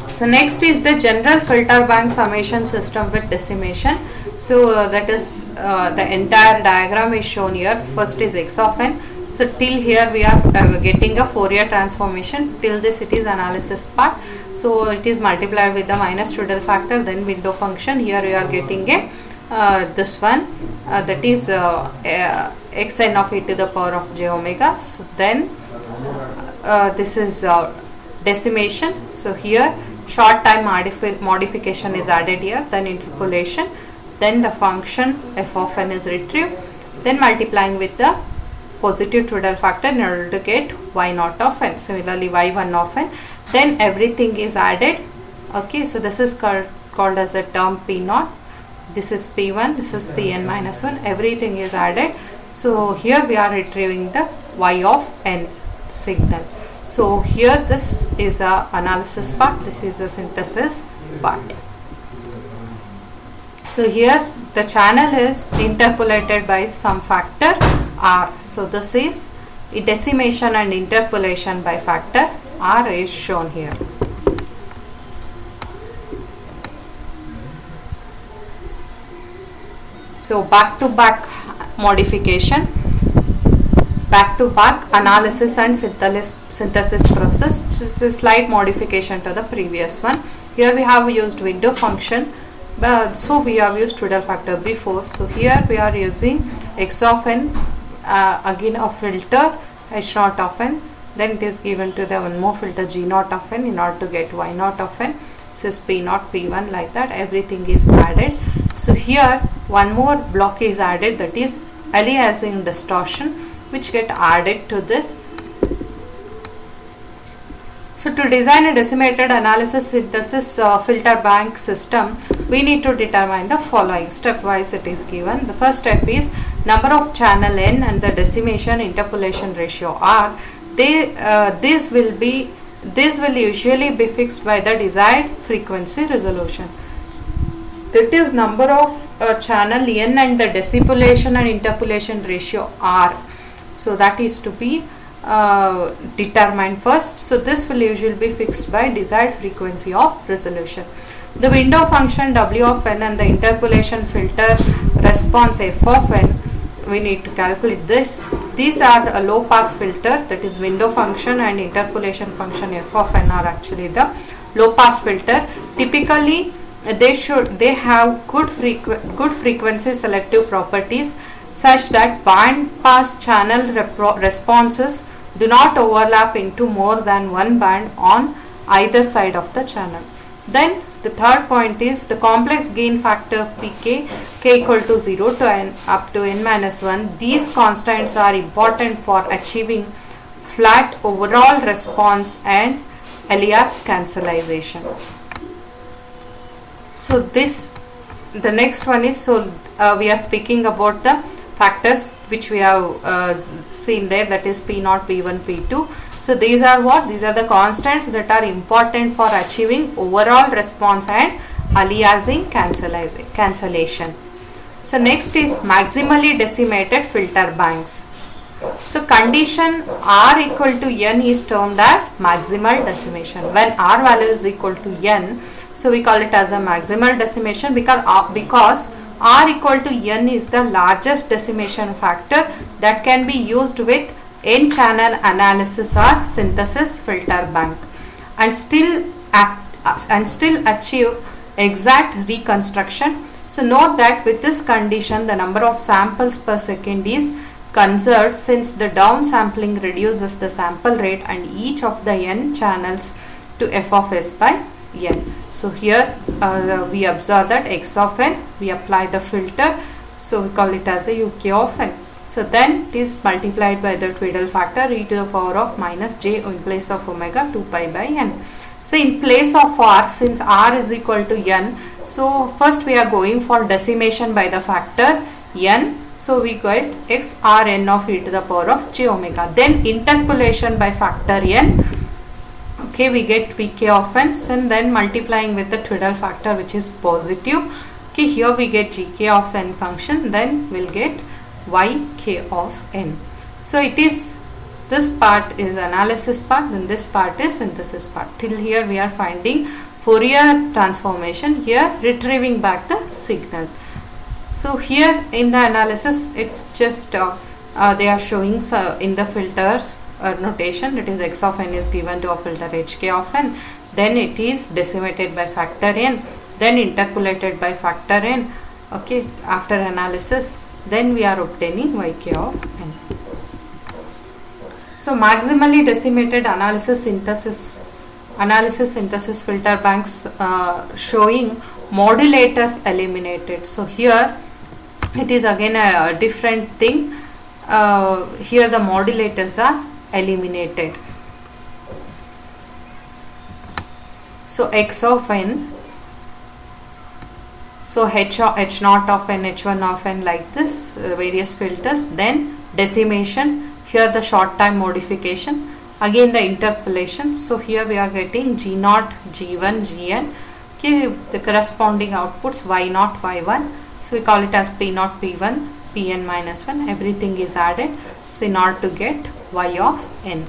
So next is the general filter bank summation system with decimation. So that is the entire diagram is shown here. First is x of n. So till here we are getting a Fourier transformation. Till this it is analysis part. So it is multiplied with the minus twiddle factor, then window function. Here we are getting a this one that is xn of e to the power of j omega. So then this is decimation. So here short time modification is added here, then interpolation, then the function f of n is retrieved, then multiplying with the positive twiddle factor in order to get y naught of n, similarly y1 of n, then everything is added. Okay, so this is called as a term p naught, this is p1, this is pn minus 1, everything is added. So here we are retrieving the y of n signal. So here this is a analysis part, this is a synthesis part. So here the channel is interpolated by some factor r. So this is decimation and interpolation by factor r is shown here. So back to back modification, back to back analysis and synthesis process. Just a slight modification to the previous one. Here we have used window function, so we have used twiddle factor before. So here we are using x of n, again a filter h naught of n, then it is given to the one more filter g naught of n in order to get y naught of n. This is p naught, p1, like that everything is added. So here one more block is added, that is aliasing distortion, which get added to this. So to design a decimated analysis synthesis filter bank system, we need to determine the following. Stepwise it is given. The first step is number of channel n and the decimation interpolation ratio r. This will usually be fixed by the desired frequency resolution. That is number of channel n and the decimation and interpolation ratio r. So that is to be determined first. So this will usually be fixed by desired frequency of resolution. The window function w of n and the interpolation filter response f of n, we need to calculate this. These are a low pass filter, that is window function and interpolation function f of n are actually the low pass filter. Typically they have good frequency selective properties such that band pass channel responses do not overlap into more than one band on either side of the channel. Then the third point is the complex gain factor Pk k equal to 0 to n up to n minus 1. These constants are important for achieving flat overall response and alias cancellation. So the next one is, we are speaking about the factors which we have seen there, that is P0, P1, P2. So these are what? These are the constants that are important for achieving overall response and aliasing cancellation. So next is maximally decimated filter banks. So condition R equal to n is termed as maximal decimation. When R value is equal to n, so we call it as a maximal decimation because R equal to n is the largest decimation factor that can be used with n channel analysis or synthesis filter bank and still achieve exact reconstruction. So note that with this condition the number of samples per second is conserved, since the downsampling reduces the sample rate and each of the n channels to f of s by n. So here we observe that x of n, we apply the filter, so we call it as a uk of n. So then it is multiplied by the Tweedale factor e to the power of minus j in place of omega 2 pi by n. So in place of r, since r is equal to n, so first we are going for decimation by the factor n. So we get x r n of e to the power of j omega. Then interpolation by factor n. Okay, we get Vk of n, and then multiplying with the Tweedale factor which is positive. Okay, here we get Gk of n function, then we'll get Yk of n. So it is, this part is analysis part, then this part is synthesis part. Till here we are finding Fourier transformation, here retrieving back the signal. So here in the analysis it's just they are showing in the filters notation, it is x of n is given to a filter hk of n, then it is decimated by factor n, then interpolated by factor n. Okay, after analysis then we are obtaining yk of n. So maximally decimated analysis synthesis filter banks showing modulators eliminated. So here it is again a different thing. Here the modulators are eliminated. So x of n, so h naught of n, h1 of n, like this, various filters, then decimation, here the short time modification, again the interpolation. So here we are getting g naught, g1, gn. Okay, the corresponding outputs y naught, y1. So we call it as p naught, p1, pn minus 1, everything is added. So in order to get y of n.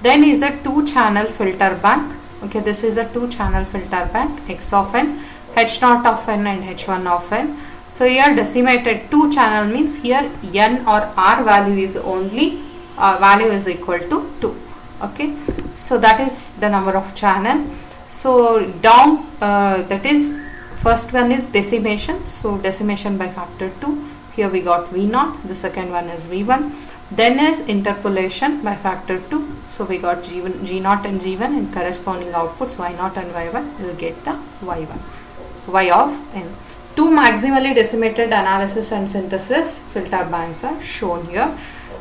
Then is a two channel filter bank. Okay, this is a two channel filter bank, x of n, h naught of n and h1 of n. So here decimated two channel means here n or r value is only value is equal to 2. Okay, so that is the number of channel. So down that is, first one is decimation, so decimation by factor 2, here we got v0, the second one is v1. Then is interpolation by factor 2, so we got g1, g0 and g1, and corresponding outputs y0 and y1, will get the y1, y of n. Two maximally decimated analysis and synthesis filter banks are shown here.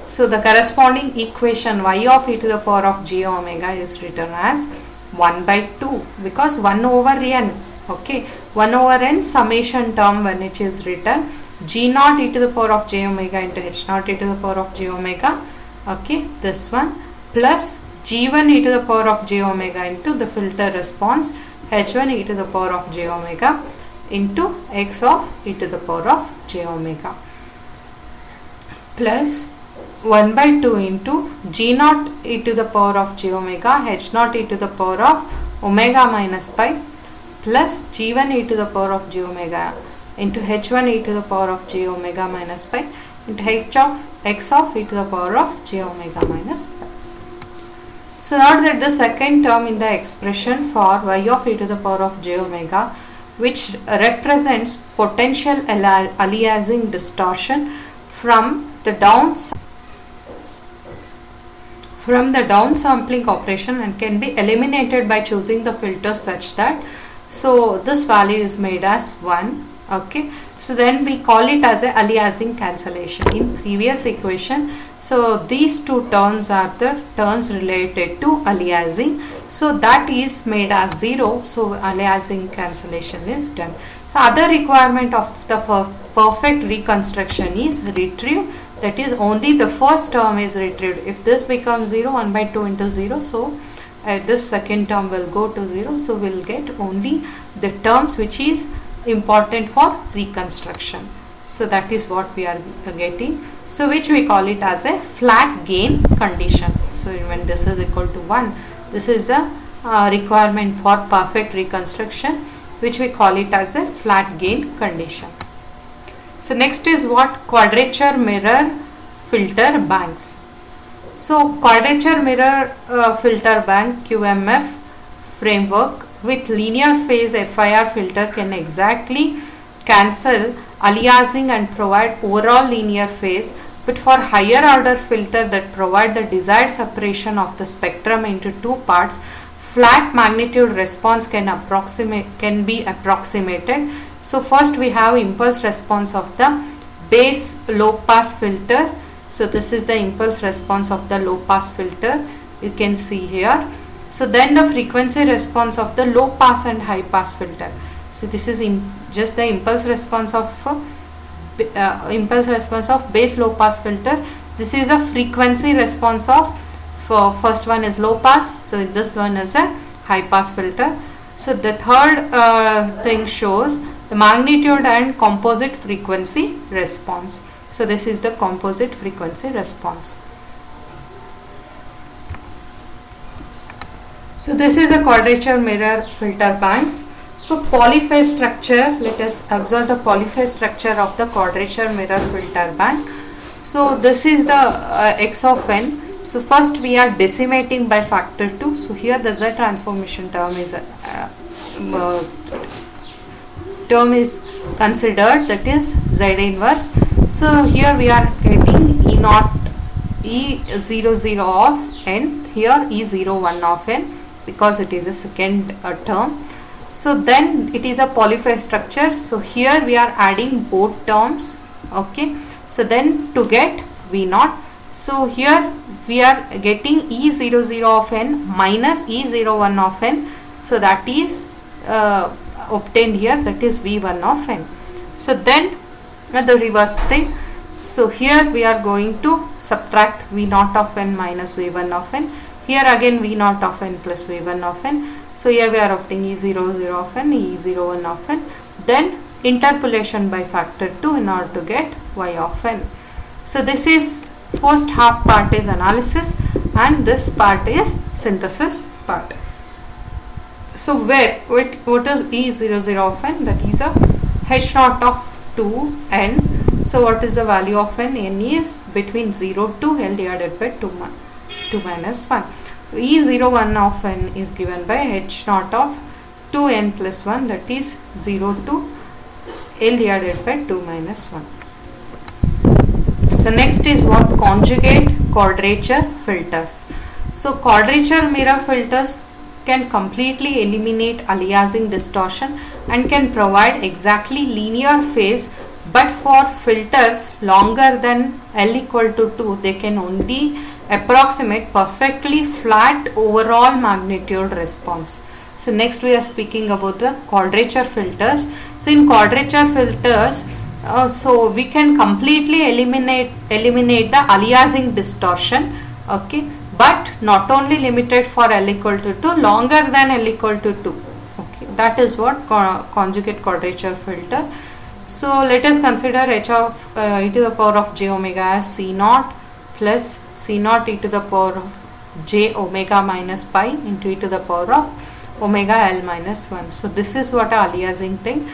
So the corresponding equation y of e to the power of j omega is written as 1 by 2, because 1 over n, okay, 1 over n summation term when it is written, g naught e to the power of j omega into h naught e to the power of j omega, okay, this one, plus g1 e to the power of j omega into the filter response, h1 e to the power of j omega into x of e to the power of j omega, plus 1 by 2 into g naught e to the power of j omega, h naught e to the power of omega minus pi, plus g1 e to the power of j omega into h1 e to the power of j omega minus pi into h of x of e to the power of j omega minus pi. So note that the second term in the expression for y of e to the power of j omega, which represents potential aliasing distortion from the downsampling operation, and can be eliminated by choosing the filter such that, so this value is made as 1. Okay, so then we call it as a aliasing cancellation in previous equation. So these two terms are the terms related to aliasing, so that is made as 0, so aliasing cancellation is done. So other requirement of the perfect reconstruction is retrieve, that is only the first term is retrieved. If this becomes 0, 1 by 2 into 0, so this second term will go to 0, so we'll get only the terms which is important for reconstruction. So that is what we are getting, so which we call it as a flat gain condition. So when this is equal to 1, this is the requirement for perfect reconstruction, which we call it as a flat gain condition. So next is what? Quadrature mirror filter banks. So quadrature mirror filter bank QMF framework with linear phase FIR filter can exactly cancel aliasing and provide overall linear phase, but for higher order filter that provide the desired separation of the spectrum into two parts, flat magnitude response can be approximated. So first we have impulse response of the base low pass filter. So this is the impulse response of the low pass filter, you can see here. So then the frequency response of the low pass and high pass filter. So this is just the impulse response of base low pass filter. This is a frequency response of, for first one is low pass, so this one is a high pass filter. So the third thing shows the magnitude and composite frequency response. So this is the composite frequency response. So this is a quadrature mirror filter banks. So polyphase structure, let us observe the polyphase structure of the quadrature mirror filter bank. So this is the x of n. So first we are decimating by factor 2. So here the Z transformation term is considered, that is Z inverse. So here we are getting E00 of n, here E01 of n, because it is a second term. So then it is a polyphase structure. So here we are adding both terms. Okay, so then to get V0, so here we are getting E00 of n minus E01 of n, so that is obtained here, that is V1 of n. So then the reverse thing, so here we are going to subtract V0 of n minus V1 of n, here again V0 of n plus V1 of n. So here we are obtaining E00 of n, E01 of n, then interpolation by factor 2 in order to get y of n. So this is first half part is analysis and this part is synthesis part. So what is E00 of n? That is a H0 of 2n. So what is the value of n? N is between 0 to L divided by 2 minus 1. E01 of n is given by H0 of 2n plus 1, that is 0 to L divided by 2 minus 1. So next is what? Conjugate quadrature filters. So quadrature mirror filters can completely eliminate aliasing distortion and can provide exactly linear phase, but for filters longer than L equal to 2, they can only approximate perfectly flat overall magnitude response. So next we are speaking about the quadrature filters. So in quadrature filters, so we can completely eliminate the aliasing distortion, okay, but not only limited for L equal to 2, longer than L equal to 2. Okay, that is what conjugate quadrature filter. So let us consider h of e to the power of j omega as c naught plus c naught e to the power of j omega minus pi into e to the power of omega L minus 1. So this is what aliasing thing.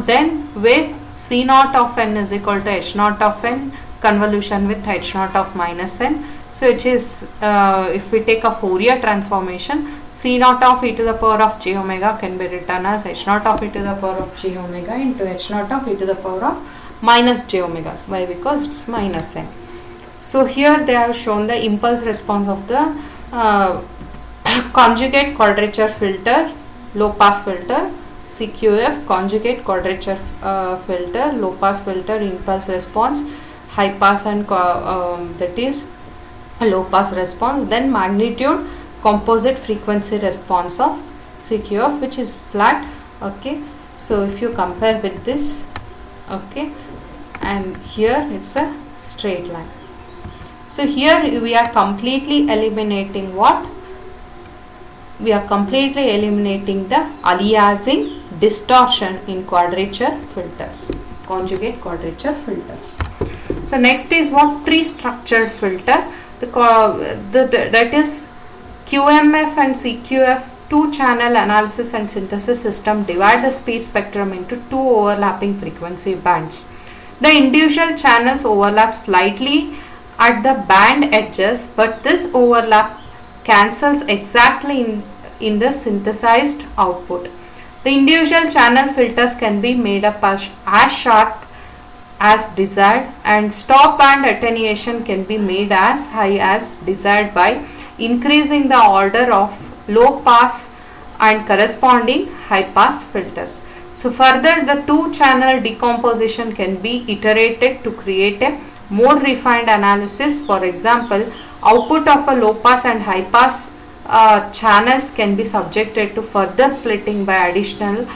Then where c naught of n is equal to h naught of n convolution with h naught of minus n. So it is, if we take a Fourier transformation, C naught of e to the power of j omega can be written as h naught of e to the power of j omega into h naught of e to the power of minus j omega. Why? Because it's minus n. So here they have shown the impulse response of the conjugate quadrature filter, low pass filter, CQF, conjugate quadrature filter, low pass filter, impulse response, high pass and that is low pass response, then magnitude composite frequency response of CQF, which is flat. Okay, so if you compare with this, okay, and here it's a straight line. So here we are completely eliminating what? We are completely eliminating the aliasing distortion in quadrature filters, conjugate quadrature filters. So next is what? Tree structured filter. That is QMF and CQF, two channel analysis and synthesis system, divide the speech spectrum into two overlapping frequency bands. The individual channels overlap slightly at the band edges, but this overlap cancels exactly in the synthesized output. The individual channel filters can be made up as sharp as desired, and stop band attenuation can be made as high as desired by increasing the order of low pass and corresponding high pass filters. So further, the two channel decomposition can be iterated to create a more refined analysis. For example, output of a low pass and high pass channels can be subjected to further splitting by additional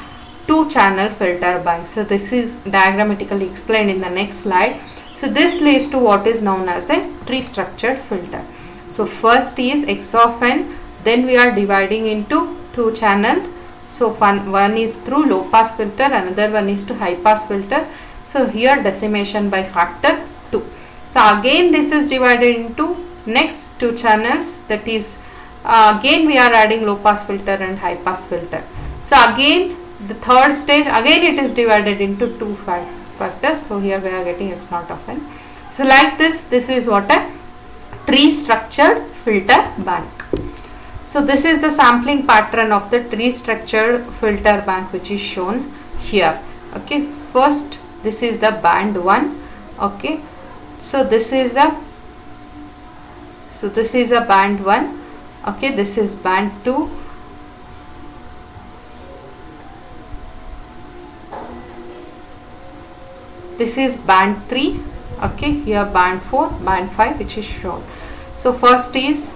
two channel filter banks. So this is diagrammatically explained in the next slide. So this leads to what is known as a tree structured filter. So first is x of n, then we are dividing into two channel. So one is through low pass filter, another one is to high pass filter. So here decimation by factor 2. So again this is divided into next two channels, that is again we are adding low pass filter and high pass filter. So again the third stage, again it is divided into two factors. So here we are getting x naught of n. So like this is what a tree structured filter bank. So this is the sampling pattern of the tree structured filter bank, which is shown here. Okay, first this is the band 1. Okay, so this is a band 1. Okay, this is band 2. This is band 3. Okay, here band 4, band 5, which is shown. So first is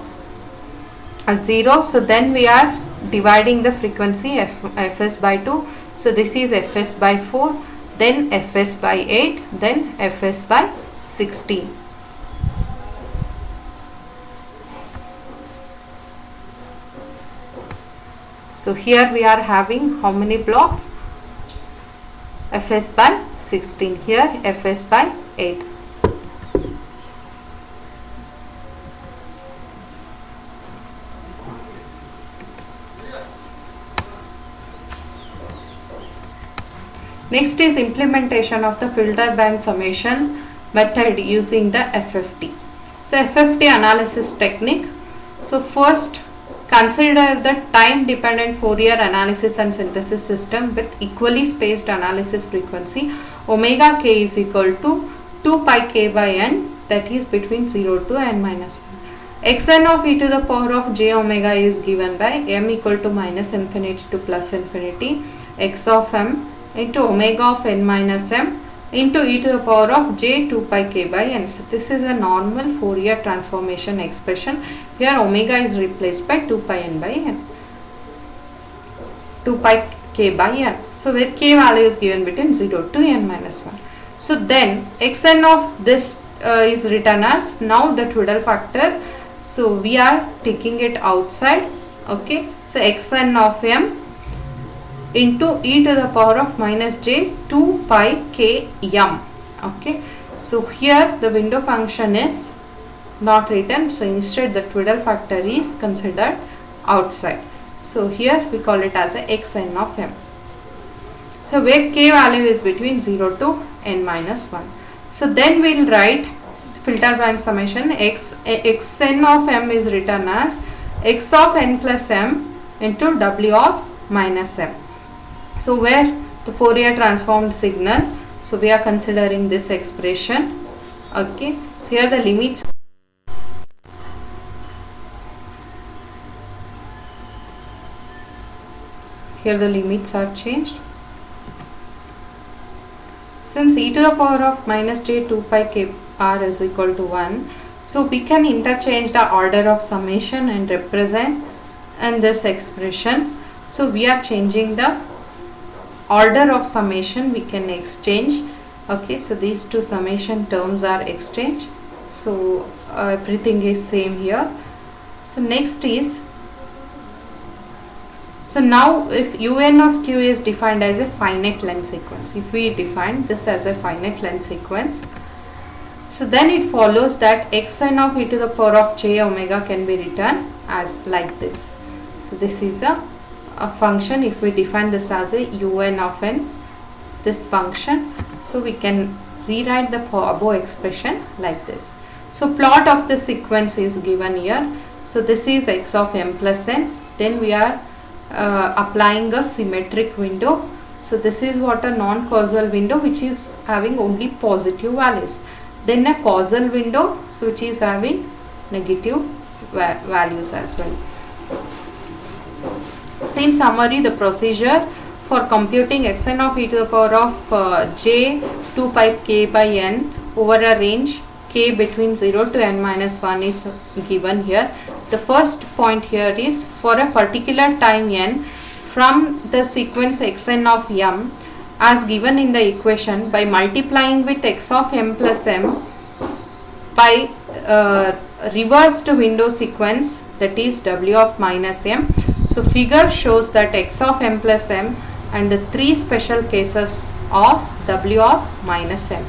0. So then we are dividing the frequency fs by 2. So this is fs by 4, then fs by 8, then fs by 16. So here we are having how many blocks? Fs by 16, here fs by 8. Next is implementation of the filter bank summation method using the FFT. So FFT analysis technique. So first, consider the time dependent Fourier analysis and synthesis system with equally spaced analysis frequency omega k is equal to 2 pi k by n, that is between 0 to n minus 1. Xn of e to the power of j omega is given by m equal to minus infinity to plus infinity x of m into omega of n minus m into e to the power of j 2 pi k by n. So this is a normal Fourier transformation expression. Here omega is replaced by 2 pi n by n, 2 pi k by n. So where k value is given between 0 to n minus 1. So then xn of this is written as now the Twiddle factor. So we are taking it outside. Okay, so xn of m into e to the power of minus j 2 pi k m. Okay, so here the window function is not written, so instead the Twiddle factor is considered outside. So here we call it as a xn of m. So where k value is between 0 to n minus 1. So then we will write filter bank summation, xn of m is written as x of n plus m into w of minus m. So where the Fourier transformed signal, so we are considering this expression. Okay, so here the limits, here the limits are changed. Since e to the power of minus j 2 pi k r is equal to 1, so we can interchange the order of summation and represent in this expression. So we are changing the order of summation, we can exchange. Okay, so these two summation terms are exchanged. So everything is same here. So next is, so now if un of q is defined as a finite length sequence, if we define this as a finite length sequence, so then it follows that xn of e to the power of j omega can be written as like this. So this is a function. If we define this as a un of n, this function, so we can rewrite the above expression like this. So plot of the sequence is given here. So this is x of m plus n, then we are applying a symmetric window. So this is what a non-causal window which is having only positive values, then a causal window, so which is having negative values as well. So in summary, the procedure for computing xn of e to the power of j 2 pi k by n over a range k between 0 to n minus 1 is given here. The first point here is for a particular time n from the sequence xn of m as given in the equation by multiplying with x of m plus m by reversed window sequence, that is w of minus m. So figure shows that x of m plus m and the three special cases of w of minus m.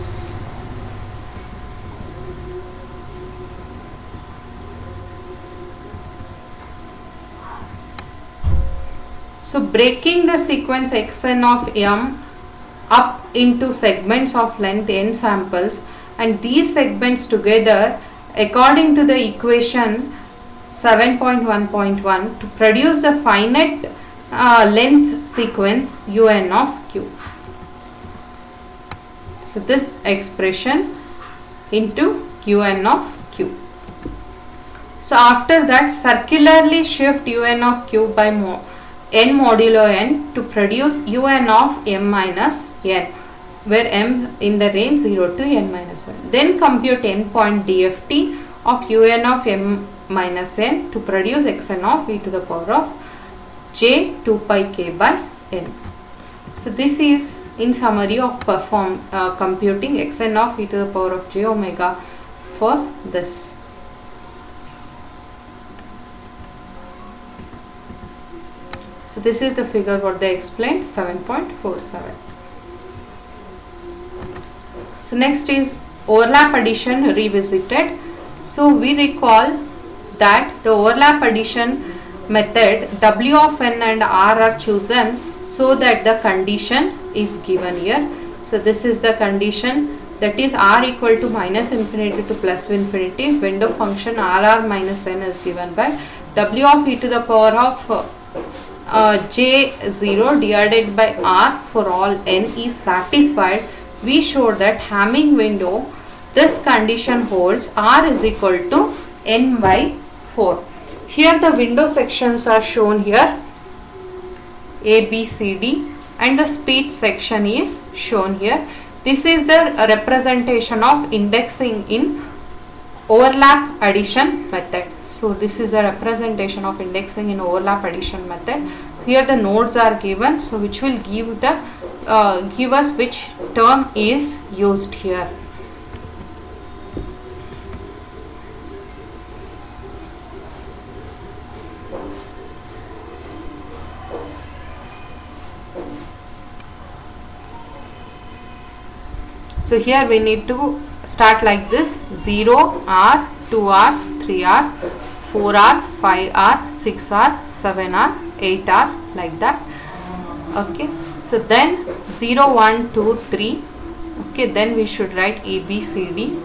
So breaking the sequence xn of m up into segments of length n samples, and these segments together according to the equation 7.1.1 to produce the finite length sequence un of q. So this expression into un of q. So after that, circularly shift un of q by n modulo n to produce un of m minus n, where m in the range 0 to n minus 1. Then compute n point DFT of un of m minus n to produce xn of e to the power of j 2 pi k by n. So this is in summary of computing xn of e to the power of j omega for this. So this is the figure what they explained, 7.47. So next is overlap addition revisited. So we recall that the overlap addition method w of n and r are chosen so that the condition is given here. So this is the condition, that is r equal to minus infinity to plus infinity. Window function rr minus n is given by w of e to the power of j0 divided by r for all n is satisfied. We show that Hamming window, this condition holds, r is equal to n by 4. Here the window sections are shown here, A, B, C, D, and the speech section is shown here. This is the representation of indexing in overlap addition method. So this is a representation of indexing in overlap addition method. Here the nodes are given, so which will give the give us which term is used here. So here we need to start like this: 0R, 2R, 3R, 4R, 5R, 6R, 7R, 8R, like that. Okay, so then 0, 1, 2, 3. Okay, then we should write A, B, C, D.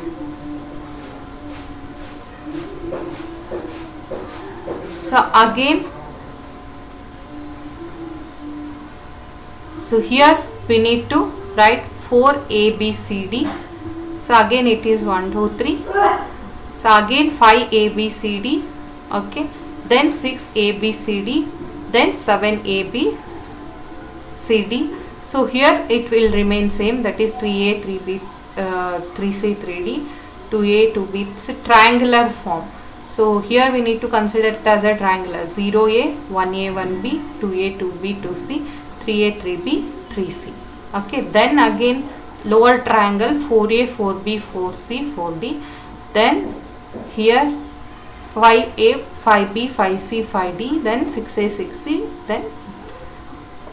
So again, so here we need to write 4 A, B, C, D. So again it is 1, 2, 3. So again 5 A, B, C, D. Okay. Then 6 A, B, C, D. Then 7 A, B, C, D. So here it will remain same, that is 3A, 3B, 3C, 3D, 2A, 2B. It's a triangular form. So here we need to consider it as a triangular. 0A, 1A, 1B, 2A, 2B, 2C, 3A, 3B, 3C. Okay. Then again lower triangle 4A, 4B, 4C, 4D. Then here 5A, 5B, 5C, 5D. Then 6A, 6C. Then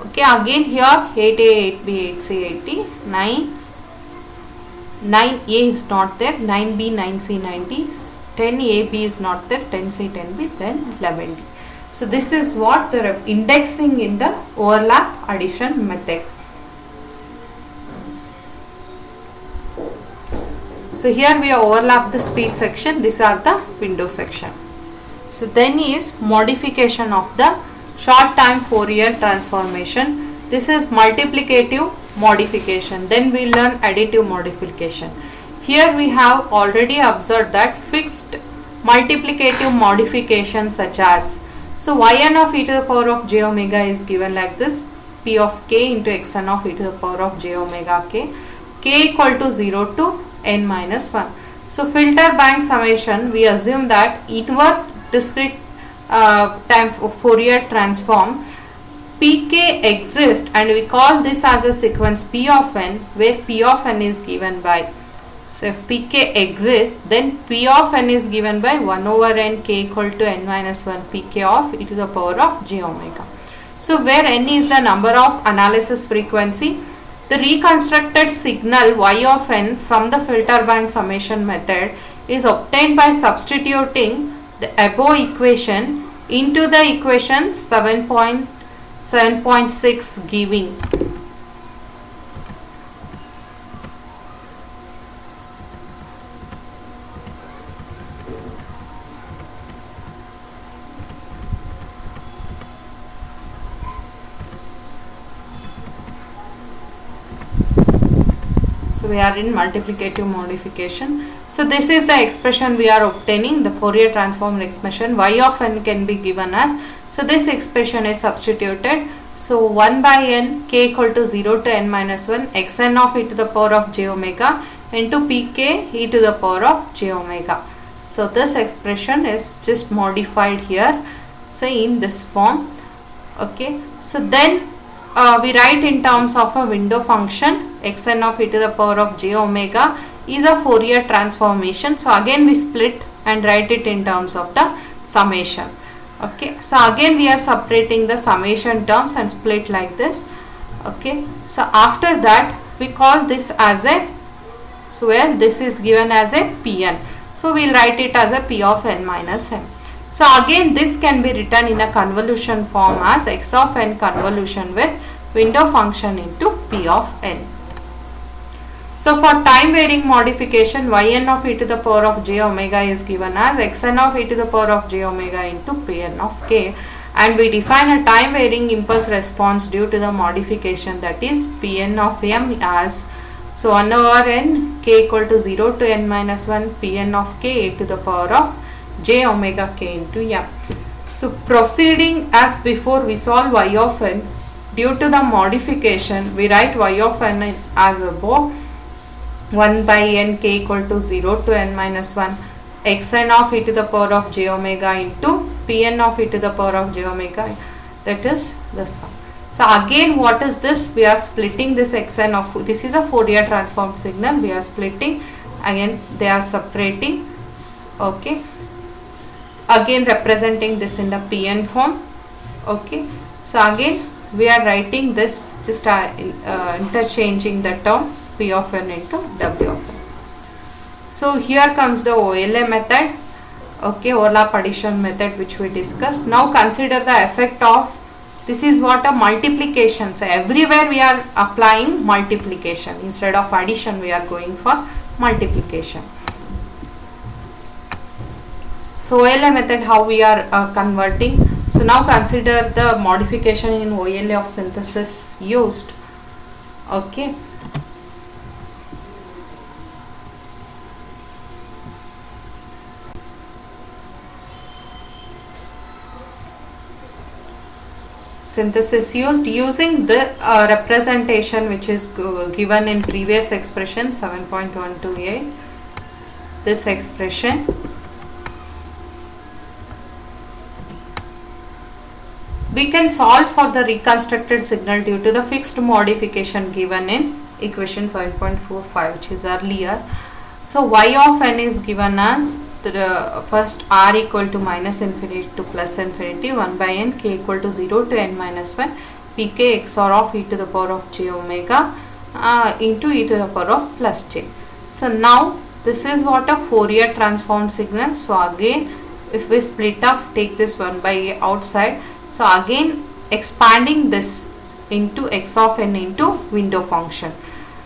okay, again here 8A, 8B, 8C, 8D, 9. 9A is not there, 9B, 9C, 9D, 10AB is not there, 10C, 10B, then 11D. So this is what the indexing in the overlap addition method. So here we overlap the speed section, these are the window section. So then is modification of the short time Fourier transformation. This is multiplicative modification. Then we learn additive modification. Here we have already observed that fixed multiplicative modification such as, so yn of e to the power of j omega is given like this, p of k into xn of e to the power of j omega k equal to 0 to n minus 1. So filter bank summation, we assume that inverse discrete time Fourier transform pk exists, and we call this as a sequence p of n, where p of n is given by, so if pk exists, then p of n is given by 1 over n k equal to n minus 1 pk of e to the power of j omega. So where n is the number of analysis frequency, the reconstructed signal y of n from the filter bank summation method is obtained by substituting the above equation into the equation 7.6 giving. So we are in multiplicative modification. So this is the expression we are obtaining, the Fourier transform expression. Y of n can be given as, so this expression is substituted. So 1 by n k equal to 0 to n minus 1 xn of e to the power of j omega into pk e to the power of j omega. So this expression is just modified here, so in this form. Okay, so then we write in terms of a window function, xn of e to the power of j omega is a Fourier transformation. So again we split and write it in terms of the summation. Okay, so again we are separating the summation terms and split like this. Okay, so after that we call this as a, so where this is given as a pn, so we will write it as a p of n minus m. So again this can be written in a convolution form as x of n convolution with window function into p of n. So for time varying modification, yn of e to the power of j omega is given as xn of e to the power of j omega into pn of k, and we define a time varying impulse response due to the modification, that is pn of m as, so 1 over n k equal to 0 to n minus 1 pn of k e to the power of j omega k into m. So proceeding as before, we solve y of n. Due to the modification, we write y of n as above, 1 by n k equal to 0 to n minus 1 xn of e to the power of j omega into pn of e to the power of j omega, that is this one. So again what is this, we are splitting this xn of, this is a Fourier transform signal, we are splitting, again they are separating. Okay, again representing this in the pn form. Okay, so again we are writing this, just interchanging the term p of n into w of n. So here comes the OLA method. Okay, overlap addition method, which we discussed. Now consider the effect of, this is what a multiplication, so everywhere we are applying multiplication, instead of addition we are going for multiplication. So OLA method, how we are converting. So now consider the modification in OLA of synthesis used. Okay. Synthesis used using the representation which is given in previous expression 7.128. This expression, we can solve for the reconstructed signal due to the fixed modification given in equation 7.45, which is earlier. So y of n is given as the first r equal to minus infinity to plus infinity 1 by n, k equal to 0 to n minus 1, pk xr of e to the power of j omega into e to the power of plus j. So now this is what a Fourier transform signal. So again, if we split up, take this 1 by a outside. So again expanding this into x of n into window function.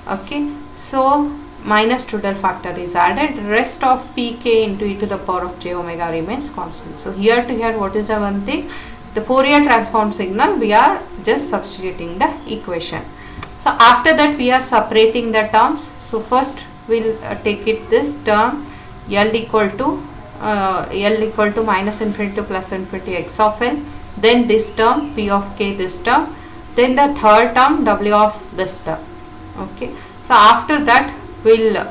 Okay, so minus total factor is added, rest of pk into e to the power of j omega remains constant. So here to here, what is the one thing? The Fourier transform signal, we are just substituting the equation. So after that we are separating the terms. So first we'll take it this term L equal to minus infinity to plus infinity x of n, then this term p of k, this term, then the third term w of this term. Okay, so after that we'll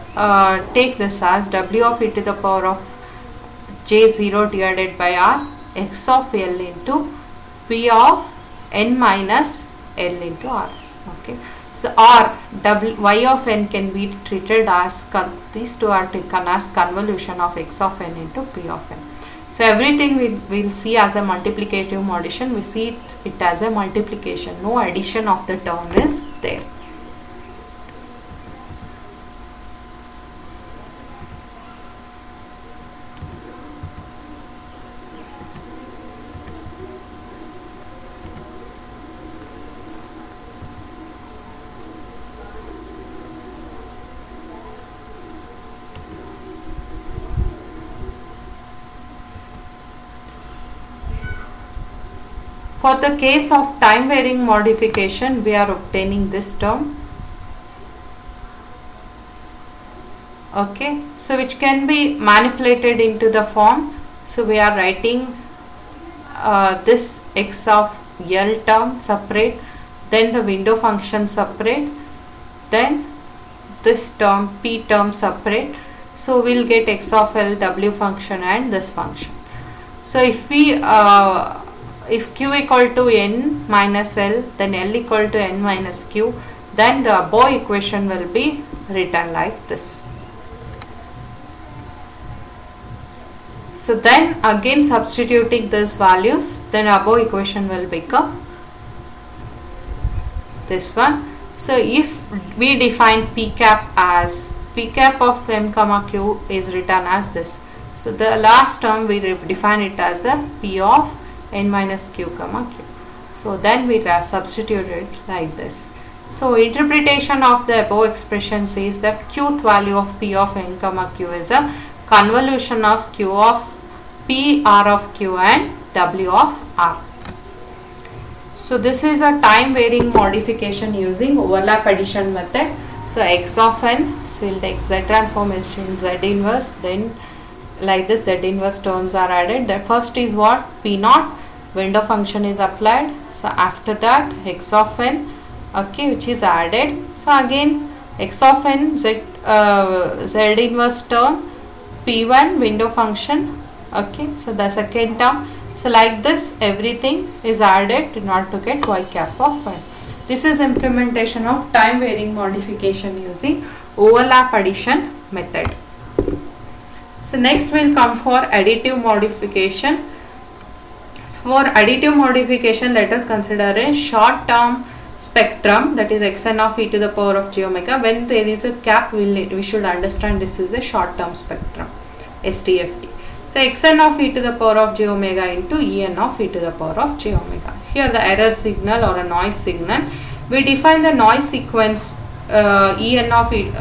take this as w of e to the power of j0 divided by r x of l into p of n minus l into r. Okay, so r y of n can be treated as these two are taken as convolution of x of n into p of n. So everything we will see as a multiplicative addition, we see it as a multiplication, no addition of the term is there. For the case of time varying modification, we are obtaining this term. Okay, so which can be manipulated into the form. So we are writing this x of L term separate, then the window function separate, then this term p term separate. So we'll get x of L, w function and this function. So if we if q equal to n minus L, then L equal to n minus q, then the above equation will be written like this. So then again substituting these values, then above equation will become this one. So if we define p cap as p cap of m comma q is written as this. So the last term we define it as a p of n minus q comma q. So then we substitute it like this. So interpretation of the above expression says that qth value of p of n comma q is a convolution of q of p r of q and w of r. So this is a time varying modification using overlap addition method. So x of n, so we'll take z transformation z inverse, then like this z inverse terms are added. The first is what? P naught, window function is applied. So after that x of n, okay, which is added. So again x of n z inverse term, p1 window function. Okay, so the second term. So like this everything is added in order to get y cap of n. This is implementation of time varying modification using overlap addition method. So next we'll come for additive modification. For additive modification, let us consider a short term spectrum, that is xn of e to the power of j omega. When there is a cap, we should understand this is a short term spectrum, STFT. So xn of e to the power of j omega into en of e to the power of j omega. Here the error signal or a noise signal. We define the noise sequence en of e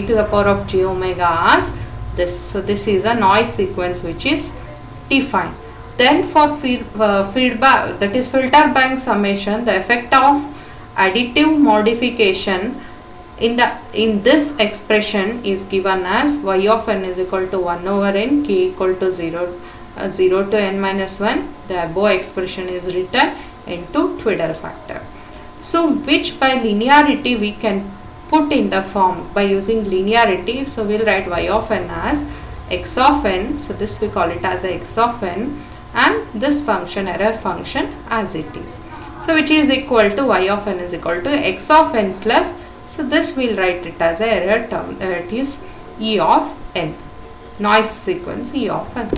to the power of j omega as this. So this is a noise sequence which is define. Then for feedback, that is filter bank summation, the effect of additive modification in this expression is given as y of n is equal to 1 over n, k equal to 0 to n minus 1. The above expression is written into Twiddle factor. So which by linearity we can put in the form by using linearity. So we'll write y of n as x of n. So this we call it as a x of n, and this function, error function, as it is. So which is equal to y of n is equal to x of n plus, so this we'll write it as a error term, it is e of n, noise sequence e of n.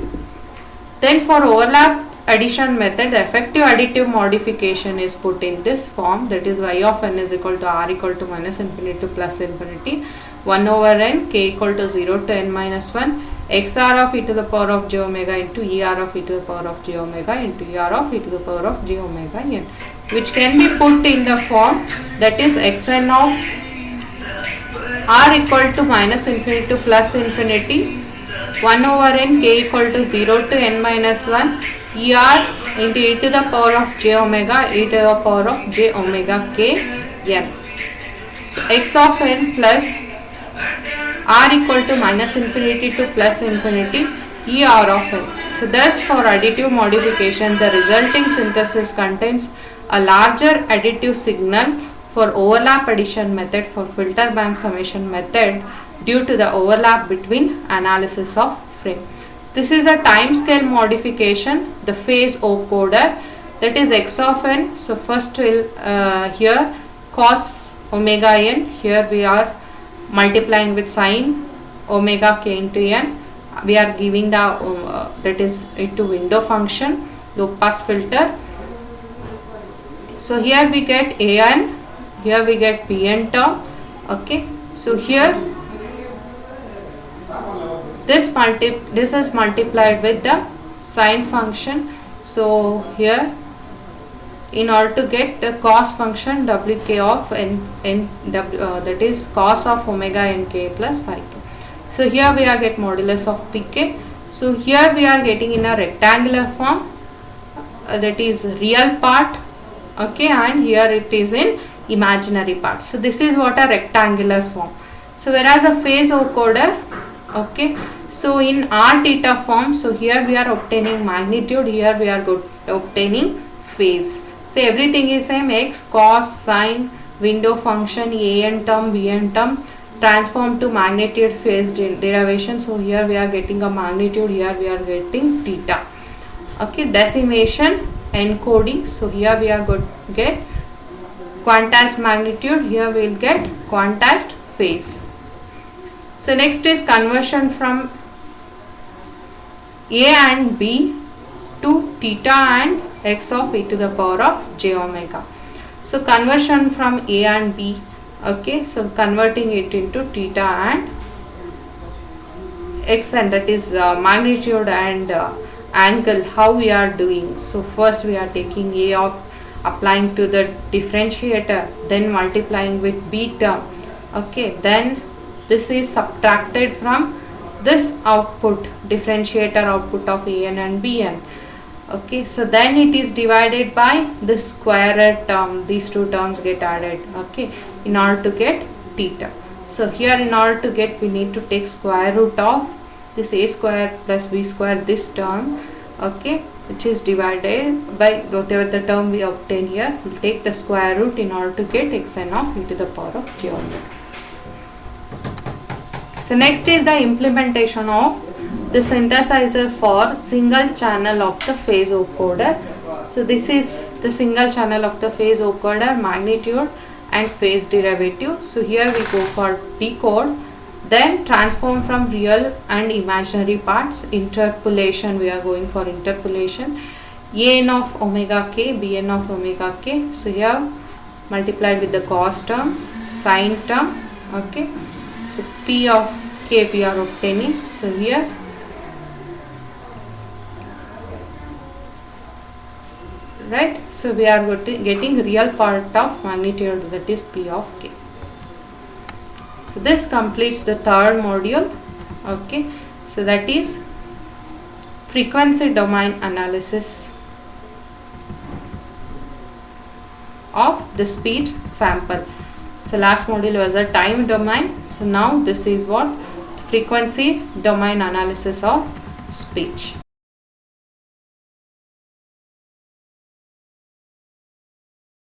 Then for overlap addition method, the effective additive modification is put in this form, that is y of n is equal to r equal to minus infinity to plus infinity, 1 over n, k equal to 0 to n minus 1, xr of e to the power of j omega into er of e to the power of j omega into er of e to the power of j omega n, which can be put in the form, that is xn of r equal to minus infinity to plus infinity, 1 over n, k equal to 0 to n minus 1, er into e to the power of j omega, e to the power of j omega k n. So x of n plus r equal to minus infinity to plus infinity, er of n. So thus for additive modification, the resulting synthesis contains a larger additive signal for overlap addition method, for filter bank summation method, due to the overlap between analysis of frame. This is a time scale modification, the phase ocoder, that is x of n. So first we'll here cos omega n, here we are multiplying with sine omega k into n, we are giving the that is into window function, low pass filter. So here we get an, here we get bn term. Okay, so here this is multiplied with the sine function. So here in order to get the cos function wk of n that is cos of omega nk plus phi k. So here we are get modulus of pk. So here we are getting in a rectangular form, that is real part, okay, and here it is in imaginary part. So this is what a rectangular form. So whereas a phase ocoder, okay, so in r theta form, so here we are obtaining magnitude, here we are obtaining phase. So everything is same, x, cos, sine, window function, an term, bn term, transform to magnitude phase derivation. So here we are getting a magnitude, here we are getting theta. Okay, decimation, encoding. So here we are going to get quantized magnitude, here we will get quantized phase. So next is conversion from a and b to theta and x of e to the power of j omega. So conversion from a and b, okay, so converting it into theta and x, and that is magnitude and angle, how we are doing. So first we are taking a of applying to the differentiator, then multiplying with b term, okay, then this is subtracted from this output, differentiator output of an and bn, okay, so then it is divided by this square term, these two terms get added, okay, in order to get theta. So here in order to get, we need to take square root of this a square plus b square, this term, okay, which is divided by whatever the term we obtain here. We will take the square root in order to get xn of e to the power of j omega. So next is the implementation of the synthesizer for single channel of the phase ocoder. So this is the single channel of the phase ocoder, magnitude and phase derivative. So here we go for decode, then transform from real and imaginary parts, interpolation, we are going for interpolation, an of omega k, bn of omega k. So here multiplied with the cos term, sine term, okay, so p of k we are obtaining. So here right, so we are getting real part of magnitude, that is p of k. So this completes the third module, okay, so that is frequency domain analysis of the speech sample. So last module was a time domain. So now this is what? Frequency domain analysis of speech.